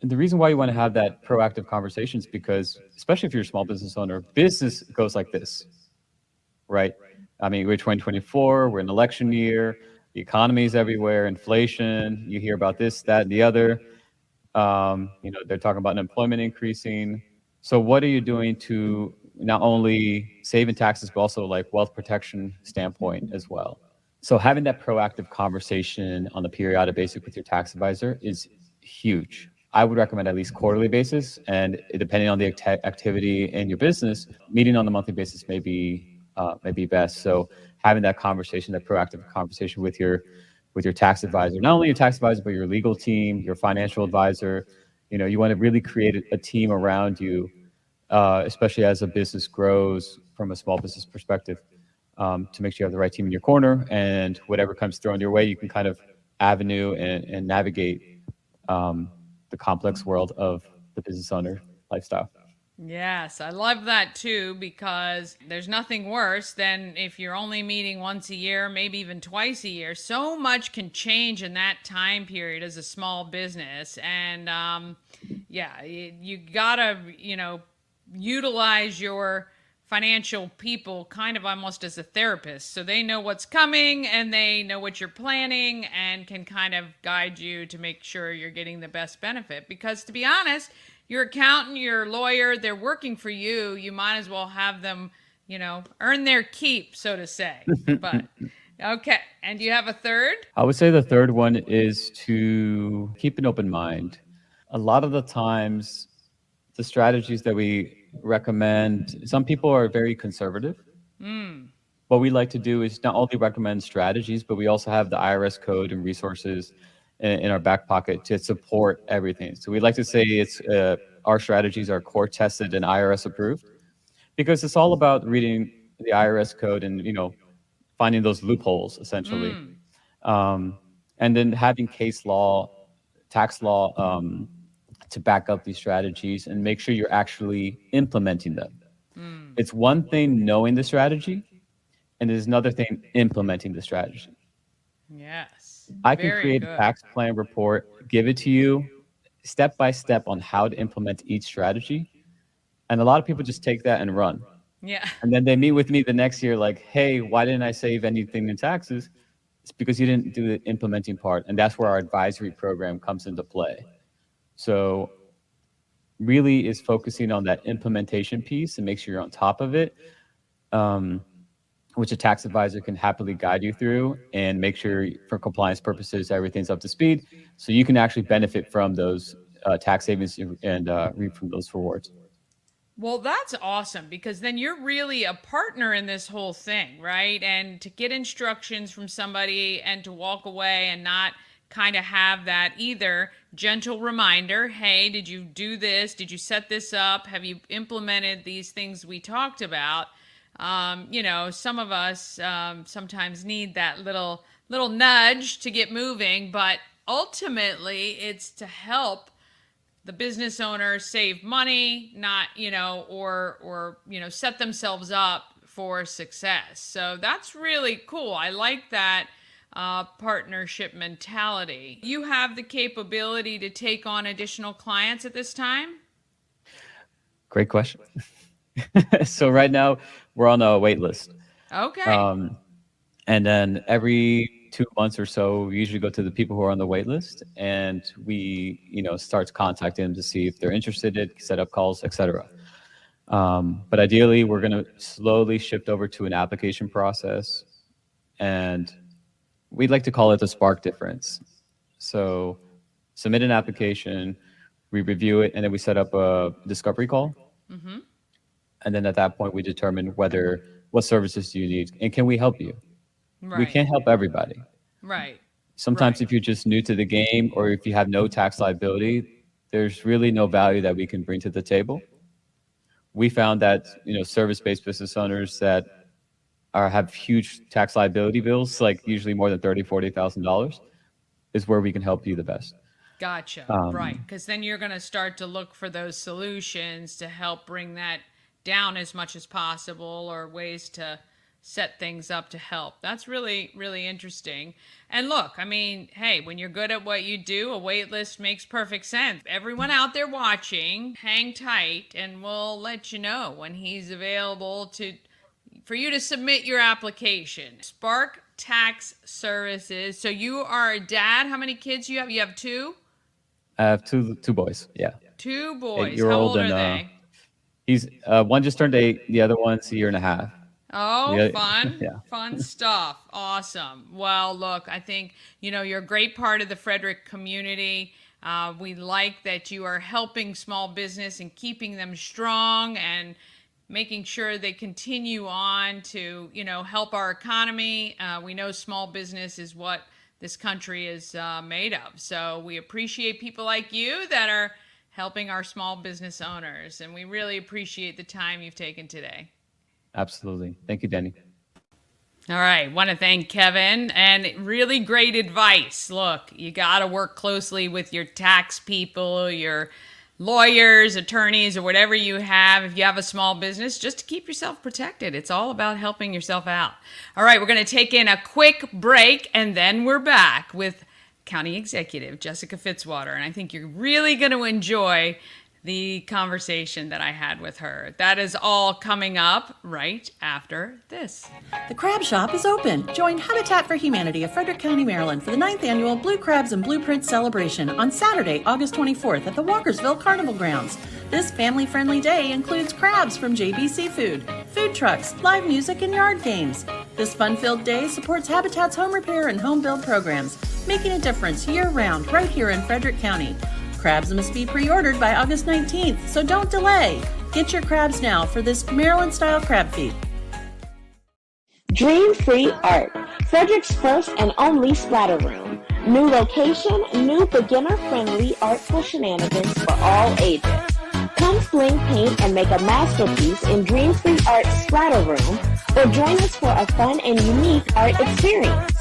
And the reason why you want to have that proactive conversation is because, especially if you're a small business owner, business goes like this, right? I mean, we're 2024, we're in election year, the economy is everywhere, inflation, you hear about this, that, and the other. They're talking about unemployment increasing. So what are you doing to not only save in taxes, but also like wealth protection standpoint as well? So having that proactive conversation on a periodic basis with your tax advisor is huge. I would recommend at least quarterly basis, and depending on the activity in your business, meeting on a monthly basis may be best. So having that conversation, that proactive conversation with your with your tax advisor, not only your tax advisor, but your legal team, your financial advisor. You want to really create a team around you, especially as a business grows from a small business perspective, to make sure you have the right team in your corner, and whatever comes thrown your way, you can kind of avenue and navigate the complex world of the business owner lifestyle. Yes, I love that too, because there's nothing worse than if you're only meeting once a year, maybe even twice a year. So much can change in that time period as a small business. And yeah, you gotta, utilize your financial people kind of almost as a therapist. So they know what's coming and they know what you're planning and can kind of guide you to make sure you're getting the best benefit. Because to be honest, your accountant, your lawyer, they're working for you. You might as well have them, earn their keep, so to say. But okay. And you have a third? I would say the third one is to keep an open mind. A lot of the times, the strategies that we recommend, some people are very conservative. What we like to do is not only recommend strategies, but we also have the IRS code and resources in our back pocket to support everything. So we like to say our strategies are core tested and IRS approved, because it's all about reading the IRS code and finding those loopholes essentially, and then having case law, tax law, to back up these strategies and make sure you're actually implementing them. It's one thing knowing the strategy, and there's another thing implementing the strategy. Yes. I can Very create good. a tax plan report, give it to you step by step on how to implement each strategy. And a lot of people just take that and run. Yeah. And then they meet with me the next year like, hey, why didn't I save anything in taxes? It's because you didn't do the implementing part. And that's where our advisory program comes into play. So really is focusing on that implementation piece and make sure you're on top of it, which a tax advisor can happily guide you through and make sure for compliance purposes, everything's up to speed. So you can actually benefit from those tax savings and reap from those rewards. Well, that's awesome, because then you're really a partner in this whole thing, right? And to get instructions from somebody and to walk away and not kind of have that either gentle reminder, hey, did you do this? Did you set this up? Have you implemented these things we talked about? Some of us sometimes need that little nudge to get moving, but ultimately it's to help the business owners save money, not, or set themselves up for success. So that's really cool. I like that partnership mentality. You have the capability to take on additional clients at this time? Great question. So right now we're on a wait list. Okay. And then every 2 months or so, we usually go to the people who are on the wait list, and we, start contacting them to see if they're interested, set up calls, etc. But ideally, we're going to slowly shift over to an application process, and we'd like to call it the spark difference. So submit an application, we review it, and then we set up a discovery call. And then at that point, we determine what services do you need, and can we help you? Right. We can't help everybody. Right. Sometimes Right. if you're just new to the game, or if you have no tax liability, there's really no value that we can bring to the table. We found that, service-based business owners that have huge tax liability bills, like usually more than $30,000-$40,000, is where we can help you the best. Gotcha. Right. Because then you're going to start to look for those solutions to help bring that down as much as possible, or ways to set things up to help. That's really, really interesting. And look, hey, when you're good at what you do, a wait list makes perfect sense. Everyone out there watching, hang tight, and we'll let you know when he's available for you to submit your application. Spark Tax Services. So you are a dad. How many kids you have? You have two? I have two boys. Yeah. 2 boys. 8-year-old How old are and they? he's one just turned 8. The other one's a year and a half. Oh, Yeah. fun. Yeah. Fun stuff. Awesome. Well, look, I think, you're a great part of the Frederick community. We like that you are helping small business and keeping them strong and making sure they continue on to, help our economy. We know small business is what this country is made of. So we appreciate people like you that are helping our small business owners, and we really appreciate the time you've taken today. Absolutely. Thank you, Dani. All right, want to thank Kevin, and really great advice. Look, you got to work closely with your tax people, your lawyers, attorneys, or whatever you have. If you have a small business, just to keep yourself protected. It's all about helping yourself out. All right, we're going to take in a quick break, and then we're back with County Executive Jessica Fitzwater. And I think you're really going to enjoy the conversation that I had with her. That is all coming up right after this. The Crab Shop is open. Join Habitat for Humanity of Frederick County, Maryland for the 9th annual Blue Crabs and Blueprints celebration on Saturday, August 24th at the Walkersville Carnival Grounds. This family-friendly day includes crabs from JB Seafood, food trucks, live music, and yard games. This fun-filled day supports Habitat's home repair and home build programs, making a difference year-round right here in Frederick County. Crabs must be pre-ordered by August 19th, so don't delay. Get your crabs now for this Maryland-style crab feed. Dream Free Art, Frederick's first and only splatter room. New location, new beginner-friendly artful shenanigans for all ages. Come sling paint and make a masterpiece in Dream Free Art splatter room, or join us for a fun and unique art experience.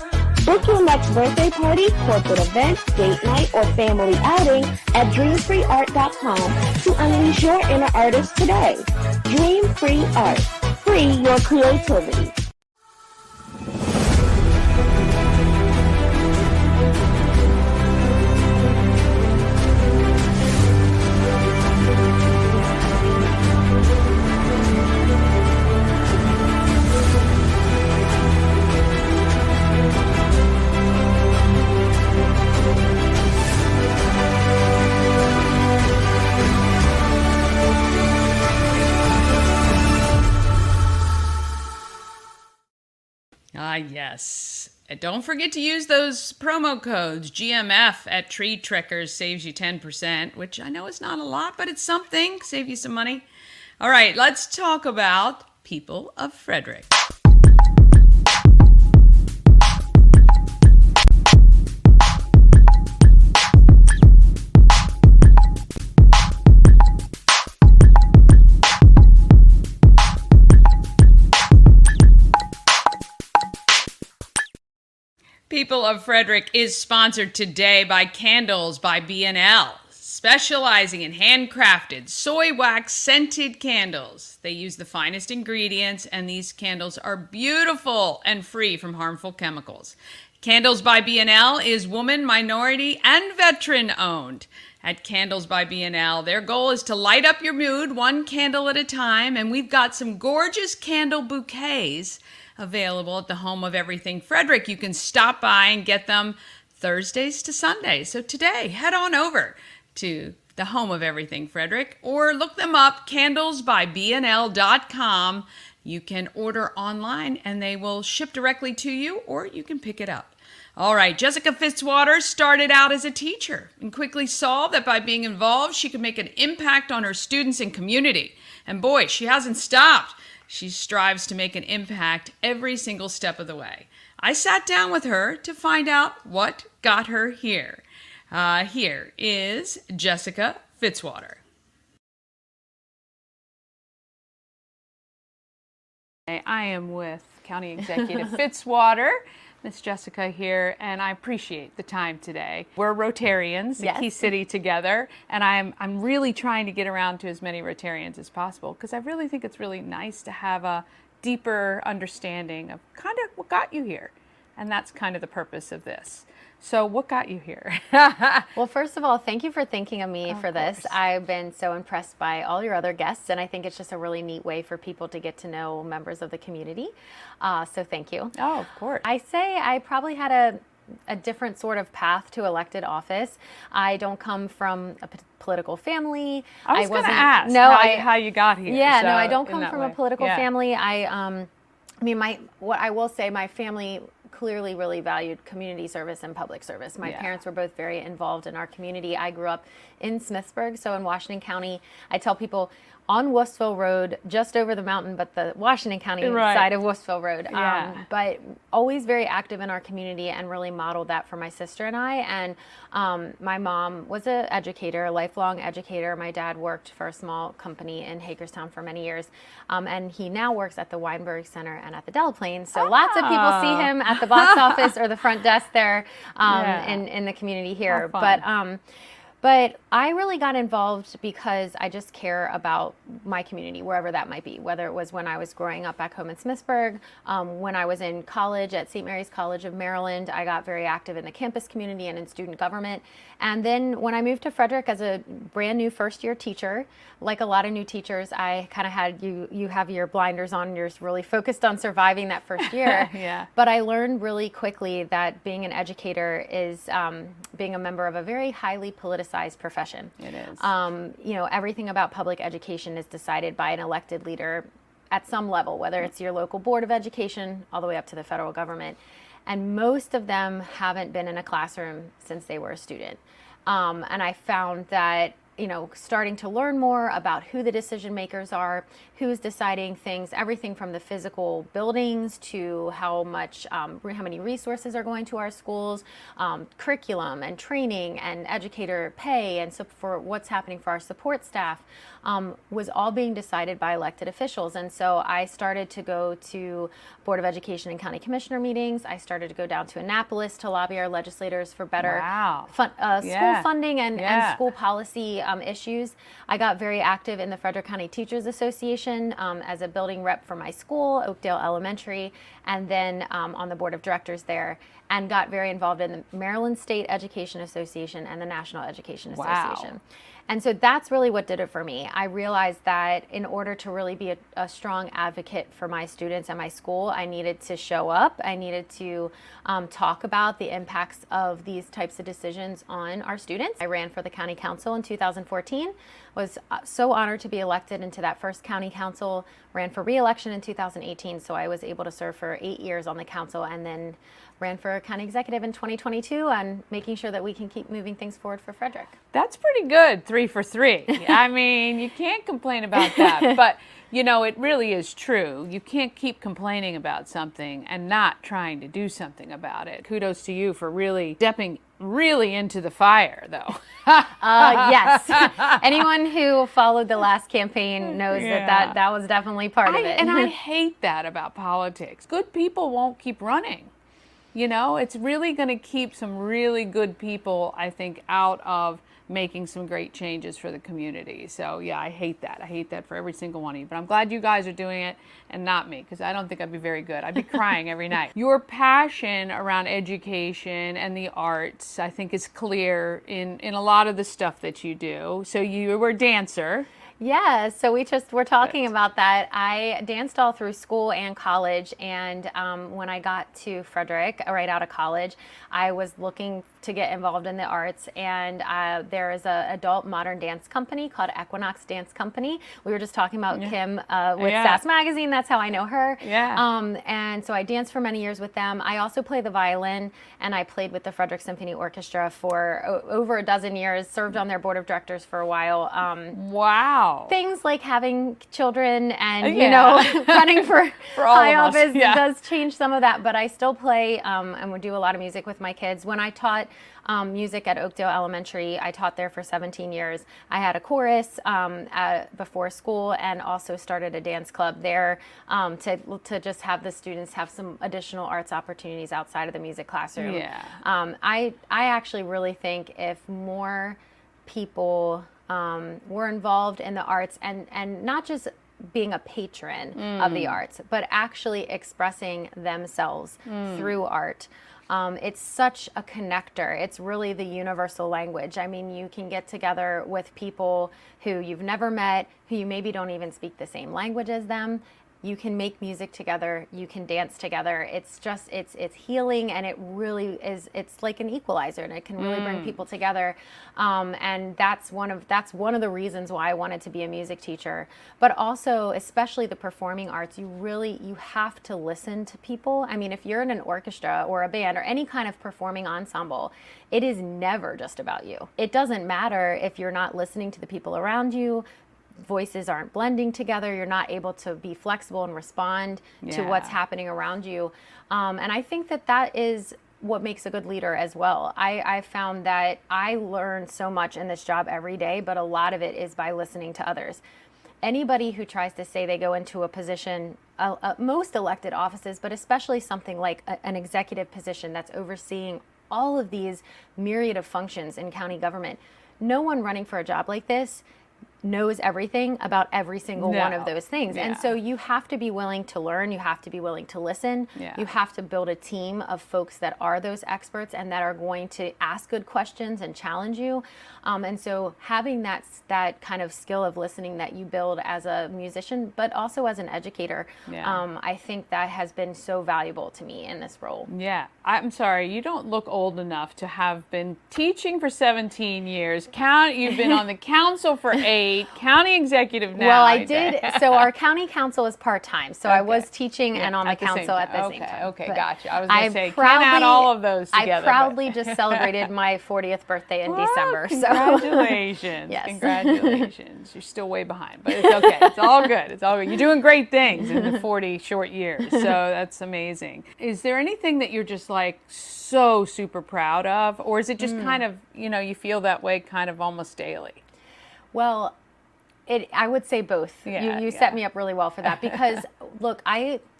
Book your next birthday party, corporate event, date night, or family outing at dreamfreeart.com to unleash your inner artist today. Dream Free Art. Free your creativity. Yes. And don't forget to use those promo codes. GMF at Tree Trekkers saves you 10%, which I know is not a lot, but it's something. Save you some money. All right, let's talk about People of Frederick. People of Frederick is sponsored today by Candles by B&L, specializing in handcrafted soy wax scented candles. They use the finest ingredients, and these candles are beautiful and free from harmful chemicals. Candles by B&L is woman, minority, and veteran owned. At Candles by B&L, their goal is to light up your mood one candle at a time, and we've got some gorgeous candle bouquets available at the Home of Everything Frederick. You can stop by and get them Thursdays to Sundays. So today, head on over to the Home of Everything Frederick, or look them up, candlesbybnl.com. You can order online and they will ship directly to you, or you can pick it up. All right, Jessica Fitzwater started out as a teacher and quickly saw that by being involved, she could make an impact on her students and community. And boy, she hasn't stopped. She strives to make an impact every single step of the way. I sat down with her to find out what got her here. Here is Jessica Fitzwater. I am with County Executive Fitzwater, Miss Jessica here, and I appreciate the time today. We're Rotarians at Key City together, and I'm really trying to get around to as many Rotarians as possible, because I really think it's really nice to have a deeper understanding of kind of what got you here, and that's kind of the purpose of this. So what got you here? Well, first of all, thank you for thinking of me for this. I've been so impressed by all your other guests, and I think it's just a really neat way for people to get to know members of the community. So thank you. Oh, of course. I say I probably had a different sort of path to elected office. I don't come from a political family. I was going to ask how you got here. Yeah, so no, I don't come from a political family. I mean, what I will say, my family clearly really valued community service and public service. My parents were both very involved in our community. I grew up in Smithsburg, so in Washington County. I tell people on Wolfsville Road, just over the mountain, but the Washington County Right. side of Wolfsville Road. Yeah. But always very active in our community and really modeled that for my sister and I. And my mom was an educator, a lifelong educator. My dad worked for a small company in Hagerstown for many years. And he now works at the Weinberg Center and at the Delaplane. So lots of people see him at the box office or the front desk there in the community here. But I really got involved because I just care about my community, wherever that might be, whether it was when I was growing up back home in Smithsburg, when I was in college at St. Mary's College of Maryland, I got very active in the campus community and in student government. And then when I moved to Frederick as a brand new first-year teacher, like a lot of new teachers, I kind of had you have your blinders on and you're really focused on surviving that first year. Yeah. But I learned really quickly that being an educator is being a member of a very highly politicized profession. It is. Everything about public education is decided by an elected leader at some level, whether it's your local board of education all the way up to the federal government. And most of them haven't been in a classroom since they were a student. And I found that starting to learn more about who the decision makers are, who's deciding things, everything from the physical buildings to how many resources are going to our schools, curriculum and training and educator pay, and so for what's happening for our support staff, was all being decided by elected officials. And so I started to go to Board of Education and County Commissioner meetings. I started to go down to Annapolis to lobby our legislators for better school funding and school policy issues. I got very active in the Frederick County Teachers Association as a building rep for my school, Oakdale Elementary, and then on the board of directors there, and got very involved in the Maryland State Education Association and the National Education Association. And so that's really what did it for me. I realized that in order to really be a strong advocate for my students and my school, I needed to show up. I needed to talk about the impacts of these types of decisions on our students. I ran for the county council in 2014, was so honored to be elected into that first county council, ran for re-election in 2018, so I was able to serve for 8 years on the council, and then ran for county executive in 2022 and making sure that we can keep moving things forward for Frederick. That's pretty good, 3 for 3. I mean, you can't complain about that. But, it really is true. You can't keep complaining about something and not trying to do something about it. Kudos to you for really stepping really into the fire, though. Yes. Anyone who followed the last campaign knows that was definitely part of it. And I hate that about politics. Good people won't keep running. It's really going to keep some really good people, I think, out of making some great changes for the community. So, yeah, I hate that. I hate that for every single one of you. But I'm glad you guys are doing it and not me, because I don't think I'd be very good. I'd be crying every night. Your passion around education and the arts, I think, is clear in a lot of the stuff that you do. So you were a dancer. Yeah, so we're talking about that. I danced all through school and college, and when I got to Frederick, right out of college, I was looking to get involved in the arts, and there is an adult modern dance company called Equinox Dance Company. We were just talking about Kim with Sass Magazine. That's how I know her. Yeah. And so I danced for many years with them. I also play the violin, and I played with the Frederick Symphony Orchestra for over a dozen years, served on their board of directors for a while. Wow. Things like having children and, running for high office does change some of that, but I still play and would do a lot of music with my kids. When I taught music at Oakdale Elementary, I taught there for 17 years. I had a chorus before school and also started a dance club there to just have the students have some additional arts opportunities outside of the music classroom. Yeah. I actually really think if more people were involved in the arts and not just being a patron of the arts, but actually expressing themselves through art. It's such a connector. It's really the universal language. I mean, you can get together with people who you've never met, who you maybe don't even speak the same language as them. You can make music together, you can dance together. It's just, it's healing, and it really is, it's like an equalizer, and it can really bring people together. And that's one of the reasons why I wanted to be a music teacher. But also, especially the performing arts, you have to listen to people. I mean, if you're in an orchestra or a band or any kind of performing ensemble, it is never just about you. It doesn't matter if you're not listening to the people around you. voices aren't blending together. You're not able to be flexible and respond to what's happening around you. And I think that is what makes a good leader as well. I found that I learn so much in this job every day, but a lot of it is by listening to others. Anybody who tries to say they go into a position, most elected offices, but especially something like an executive position that's overseeing all of these myriad of functions in county government, no one running for a job like this knows everything about every single one of those things. And so you have to be willing to learn, you have to be willing to listen, you have to build a team of folks that are those experts and that are going to ask good questions and challenge you. And so having that kind of skill of listening that you build as a musician, but also as an educator, I think that has been so valuable to me in this role. Yeah, I'm sorry, you don't look old enough to have been teaching for 17 years. You've been on the council for 8. County executive now. Well, I did. So our county council is part-time. So I was teaching and on the council at the same time. Okay, But gotcha. I was going to say, count out all of those together. I proudly just celebrated my 40th birthday in December. Congratulations. Yes. Congratulations. You're still way behind, but it's okay. It's all good. It's all good. You're doing great things in the 40 short years. So that's amazing. Is there anything that you're just like so super proud of? Or is it just kind of, you feel that way kind of almost daily? Well, I would say both. You set me up really well for that because, look,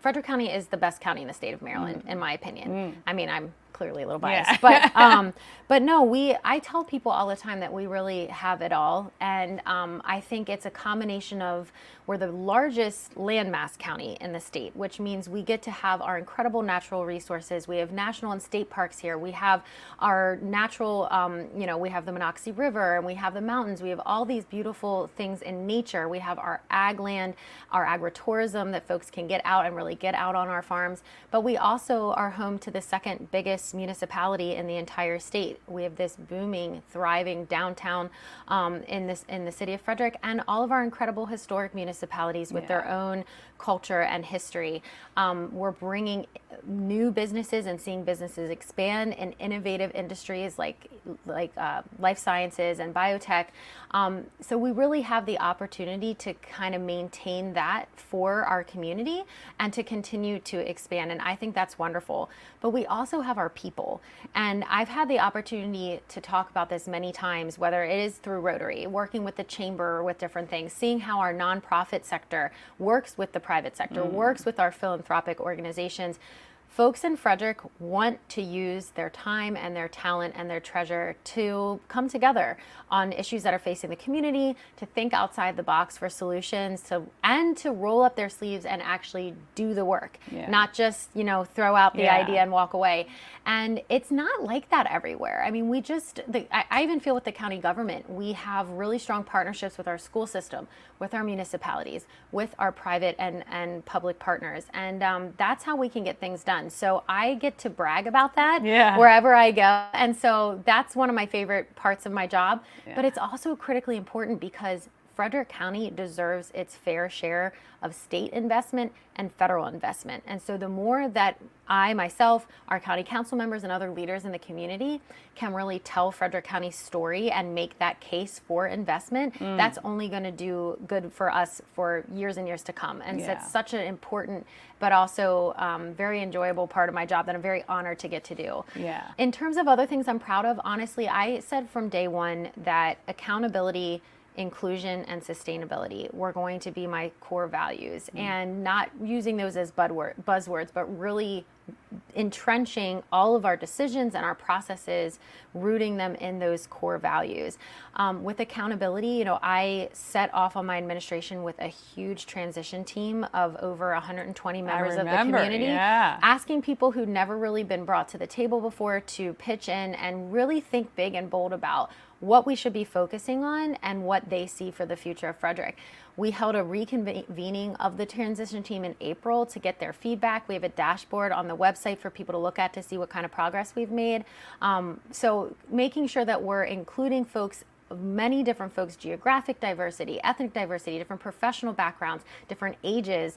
Frederick County is the best county in the state of Maryland, in my opinion. I mean, I'm clearly a little biased, but no, I tell people all the time that we really have it all, and I think it's a combination of we're the largest landmass county in the state, which means we get to have our incredible natural resources. We have national and state parks here. We have our natural, we have the Monocacy River, and we have the mountains. We have all these beautiful things in nature. We have our ag land, our agritourism that folks can get out and really get out on our farms. But we also are home to the second biggest municipality in the entire state. We have this booming, thriving downtown in the city of Frederick, and all of our incredible historic municipalities with their own culture and history. We're bringing new businesses and seeing businesses expand in innovative industries like life sciences and biotech. So we really have the opportunity to kind of maintain that for our community and to continue to expand. And I think that's wonderful. But we also have our people. And I've had the opportunity to talk about this many times, whether it is through Rotary, working with the chamber with different things, seeing how our nonprofit sector works with the private sector, works with our philanthropic organizations. Folks in Frederick want to use their time and their talent and their treasure to come together on issues that are facing the community, to think outside the box for solutions, and to roll up their sleeves and actually do the work, not just, throw out the idea and walk away. And it's not like that everywhere. I mean, I even feel with the county government, we have really strong partnerships with our school system, with our municipalities, with our private and public partners. And that's how we can get things done. So I get to brag about that wherever I go. And so that's one of my favorite parts of my job. But it's also critically important because Frederick County deserves its fair share of state investment and federal investment. And so the more that I, myself, our county council members and other leaders in the community can really tell Frederick County's story and make that case for investment, that's only going to do good for us for years and years to come. And so it's such an important but also very enjoyable part of my job that I'm very honored to get to do. In terms of other things I'm proud of, honestly, I said from day one that accountability, inclusion, and sustainability were going to be my core values, and not using those as buzzwords, but really entrenching all of our decisions and our processes, rooting them in those core values. With accountability, I set off on my administration with a huge transition team of over 120 members of the community, asking people who'd never really been brought to the table before to pitch in and really think big and bold about what we should be focusing on and what they see for the future of Frederick. We held a reconvening of the transition team in April to get their feedback. We have a dashboard on the website for people to look at to see what kind of progress we've made. So making sure that we're including folks many different folks, geographic diversity, ethnic diversity, different professional backgrounds, different ages,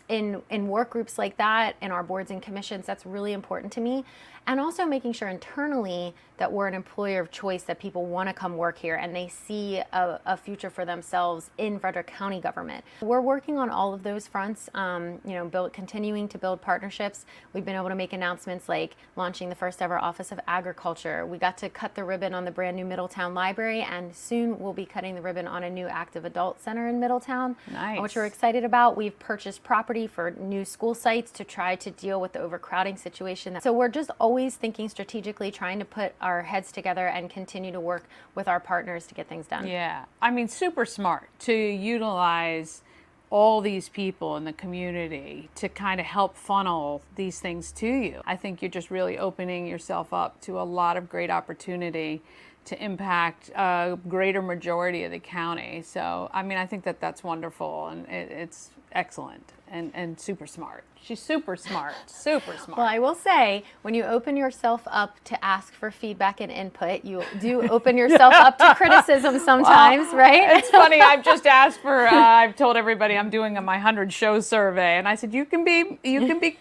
in work groups like that, in our boards and commissions. That's really important to me. And also making sure internally that we're an employer of choice, that people want to come work here and they see a future for themselves in Frederick County government. We're working on all of those fronts, continuing to build partnerships. We've been able to make announcements like launching the first ever Office of Agriculture. We got to cut the ribbon on the brand new Middletown Library, and soon we'll be cutting the ribbon on a new active adult center in Middletown, which we're excited about. We've purchased property for new school sites to try to deal with the overcrowding situation. So we're just always thinking strategically, trying to put our heads together and continue to work with our partners to get things done. Yeah, I mean, super smart to utilize all these people in the community to kind of help funnel these things to you. I think you're just really opening yourself up to a lot of great opportunity to impact a greater majority of the county. So, I mean, I think that that's wonderful, and it's excellent and super smart. She's super smart, super smart. Well, I will say, when you open yourself up to ask for feedback and input, you do open yourself up to criticism sometimes, right? It's funny. I've just asked for. I've told everybody I'm doing my 100 show survey, and I said you can be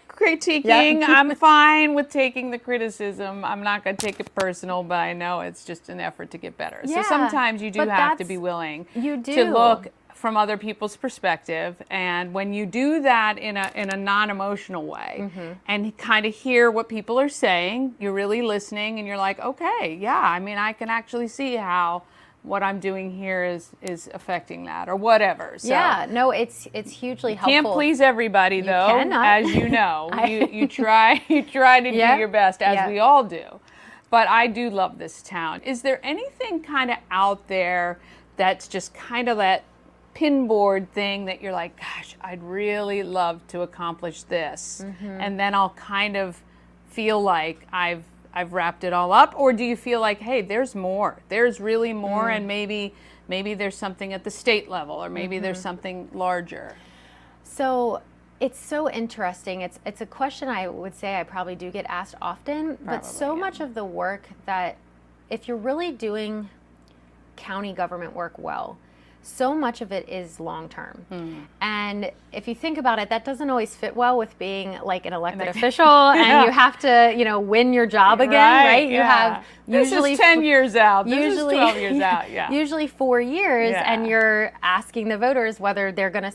critiquing. I'm fine with taking the criticism. I'm not going to take it personal, but I know it's just an effort to get better. So sometimes you do have to be willing to look from other people's perspective, and when you do that in a non-emotional way and kind of hear what people are saying, you're really listening, and you're like, okay, yeah, I mean, I can actually see how what I'm doing here is affecting that or whatever. So yeah, no, it's hugely helpful. Can't please everybody though, as you know. you try to do your best, as we all do. But I do love this town. Is there anything kind of out there that's just kind of that pinboard thing that you're like, gosh, I'd really love to accomplish this, and then I'll kind of feel like I've wrapped it all up? Or do you feel like, hey, there's more, there's really more, and maybe there's something at the state level, or maybe there's something larger? So it's so interesting. It's a question I would say I probably do get asked often, but so much of the work that, if you're really doing county government work well, so much of it is long-term. And if you think about it, that doesn't always fit well with being like an elected official, and you have to, win your job again, right? You have usually this is 10 years out. This is 12 years out. Usually 4 years, and you're asking the voters whether they're going to,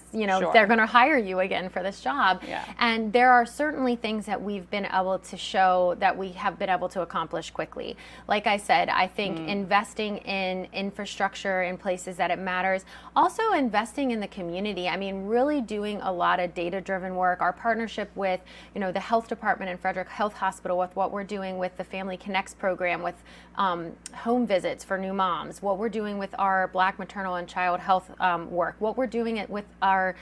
they're going to hire you again for this job. And there are certainly things that we've been able to show that we have been able to accomplish quickly. Like I said, I think investing in infrastructure in places that it matters. Also investing in the community. I mean, really doing a lot of data-driven work. Our partnership with, the health department in Frederick Health Hospital, with what we're doing with the Family Connects program, with home visits for new moms, what we're doing with our Black maternal and child health work, what we're doing with our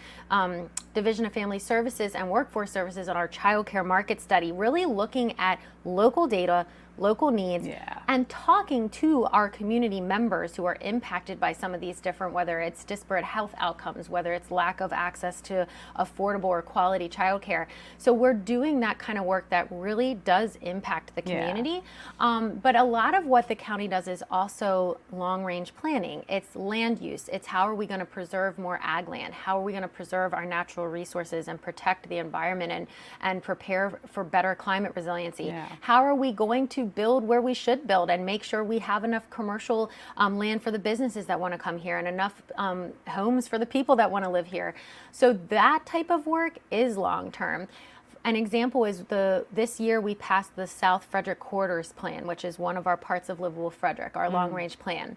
Division of Family Services and Workforce Services on our child care market study, really looking at local data, local needs, and talking to our community members who are impacted by some of these different, whether it's disparate health outcomes, whether it's lack of access to affordable or quality childcare. So we're doing that kind of work that really does impact the community. But a lot of what the county does is also long-range planning. It's land use. It's how are we going to preserve more ag land? How are we going to preserve our natural resources and protect the environment and prepare for better climate resiliency? How are we going to build where we should build and make sure we have enough commercial land for the businesses that want to come here, and enough homes for the people that want to live here? So that type of work is long term. An example is this year we passed the South Frederick Corridors Plan, which is one of our parts of Livable Frederick, our long range plan.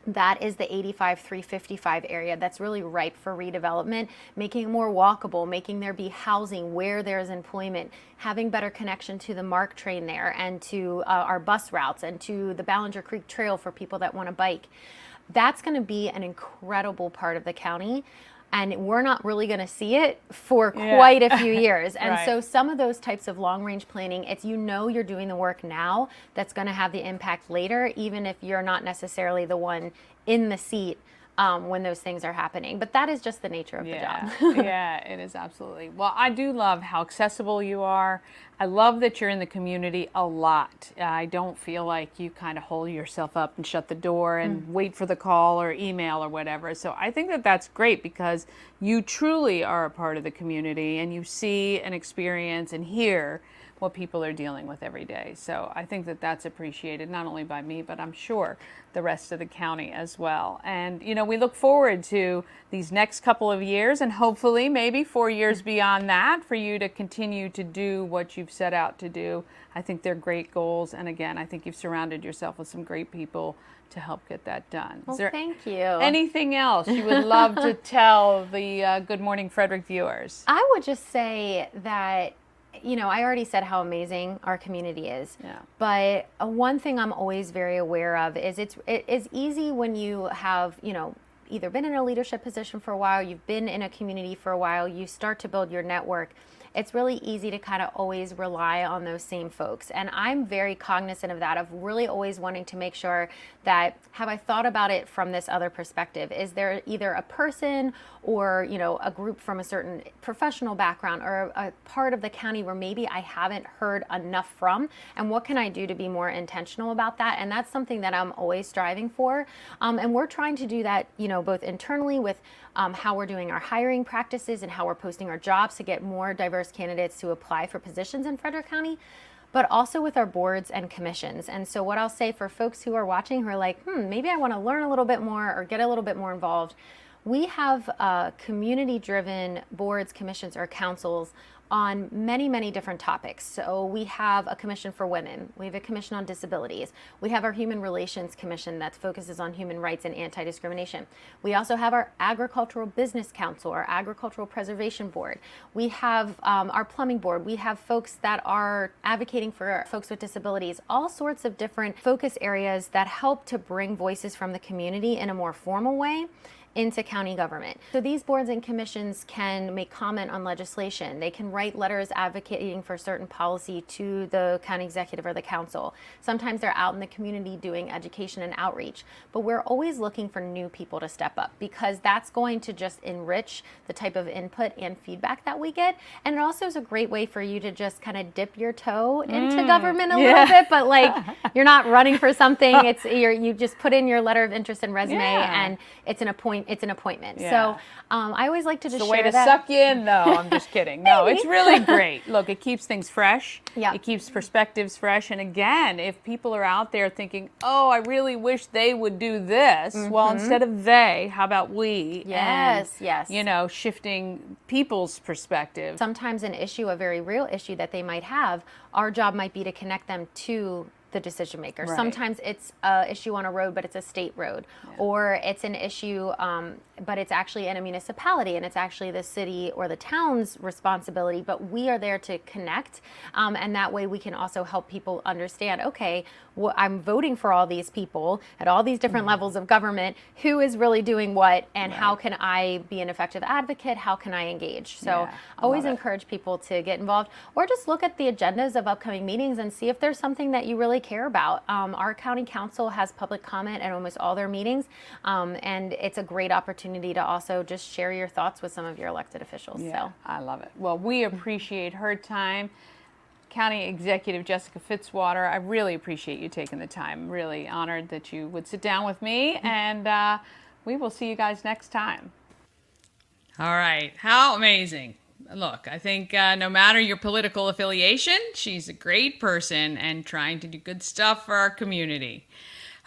That is the 85-355 area that's really ripe for redevelopment, making it more walkable, making there be housing where there's employment, having better connection to the MARC train there, and to our bus routes, and to the Ballinger Creek Trail for people that want to bike. That's going to be an incredible part of the county. And we're not really going to see it for quite a few years. And so some of those types of long-range planning, it's you're doing the work now that's going to have the impact later, even if you're not necessarily the one in the seat when those things are happening. But that is just the nature of the job. Yeah, it is absolutely. Well, I do love how accessible you are. I love that you're in the community a lot. I don't feel like you kind of hold yourself up and shut the door and wait for the call or email or whatever. So I think that that's great because you truly are a part of the community and you see and experience and hear what people are dealing with every day. So I think that that's appreciated not only by me, but I'm sure the rest of the county as well. And, you know, we look forward to these next couple of years and hopefully maybe 4 years beyond that for you to continue to do what you've set out to do. I think they're great goals. And again, I think you've surrounded yourself with some great people to help get that done. Well, Is there thank you. anything else you would love to tell the Good Morning Frederick viewers? I would just say that, you know, I already said how amazing our community is. Yeah. But one thing I'm always very aware of is it is easy when you have, you know, either been in a leadership position for a while, you've been in a community for a while, you start to build your network. It's really easy to kind of always rely on those same folks. And I'm very cognizant of that, of really always wanting to make sure that, have I thought about it from this other perspective? Is there either a person or, you know, a group from a certain professional background or a part of the county where maybe I haven't heard enough from? And what can I do to be more intentional about that? And that's something that I'm always striving for. And we're trying to do that, you know, both internally with how we're doing our hiring practices and how we're posting our jobs to get more diverse candidates to apply for positions in Frederick County, but also with our boards and commissions. And so what I'll say for folks who are watching who are like, maybe I want to learn a little bit more or get a little bit more involved, we have community-driven boards, commissions, or councils on many, many different topics. So we have a commission for women. We have a commission on disabilities. We have our Human Relations Commission that focuses on human rights and anti-discrimination. We also have our Agricultural Business Council, our Agricultural Preservation Board. We have our Plumbing Board. We have folks that are advocating for folks with disabilities, all sorts of different focus areas that help to bring voices from the community in a more formal way into county government. So these boards and commissions can make comment on legislation. They can write letters advocating for certain policy to the county executive or the council. Sometimes they're out in the community doing education and outreach. But we're always looking for new people to step up because that's going to just enrich the type of input and feedback that we get. And it also is a great way for you to just kind of dip your toe into government a little bit, but like you're not running for something. It's you just put in your letter of interest and resume and it's an appointment. Yeah. So I always like to just the share way to that. suck you in, though. I'm just kidding. No, it's really great. Look, it keeps things fresh. Yeah. It keeps perspectives fresh. And again, if people are out there thinking, oh, I really wish they would do this, well, instead of they, how about we? Yes, and, yes. You know, shifting people's perspective. Sometimes an issue, a very real issue that they might have, our job might be to connect them to the decision maker. Right. Sometimes it's an issue on a road, but it's a state road, or it's an issue, but it's actually in a municipality and it's actually the city or the town's responsibility, but we are there to connect. And that way we can also help people understand, okay, well, I'm voting for all these people at all these different levels of government, who is really doing what, and how can I be an effective advocate? How can I engage? So I always encourage people to get involved or just look at the agendas of upcoming meetings and see if there's something that you really care about. Our county council has public comment at almost all their meetings, and it's a great opportunity to also just share your thoughts with some of your elected officials. Yeah, So I love it. Well, we appreciate her time. County Executive Jessica Fitzwater, I really appreciate you taking the time. Really honored that you would sit down with me, and we will see you guys next time. All right. How amazing. Look, I think no matter your political affiliation, she's a great person and trying to do good stuff for our community.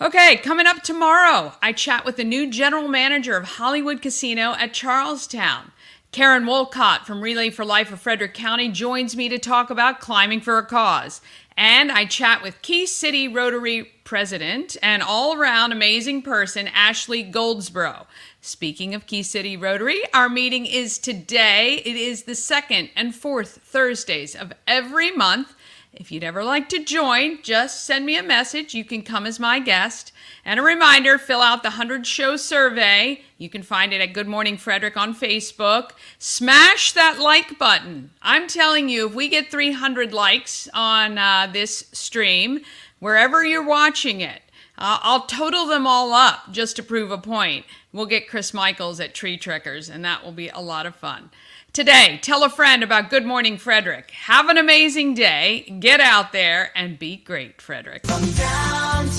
Okay, coming up tomorrow, I chat with the new general manager of Hollywood Casino at Charlestown. Karen Wolcott from Relay for Life of Frederick County joins me to talk about climbing for a cause. And I chat with Key City Rotary President and all-around amazing person, Ashley Goldsboro. Speaking of Key City Rotary, our meeting is today. It is the second and fourth Thursdays of every month. If you'd ever like to join, just send me a message. You can come as my guest. And a reminder, fill out the 100 Show survey. You can find it at Good Morning Frederick on Facebook. Smash that like button. I'm telling you, if we get 300 likes on this stream, wherever you're watching it, I'll total them all up just to prove a point. We'll get Chris Michaels at Tree Trickers, and that will be a lot of fun. Today, tell a friend about Good Morning Frederick. Have an amazing day. Get out there and be great, Frederick. From down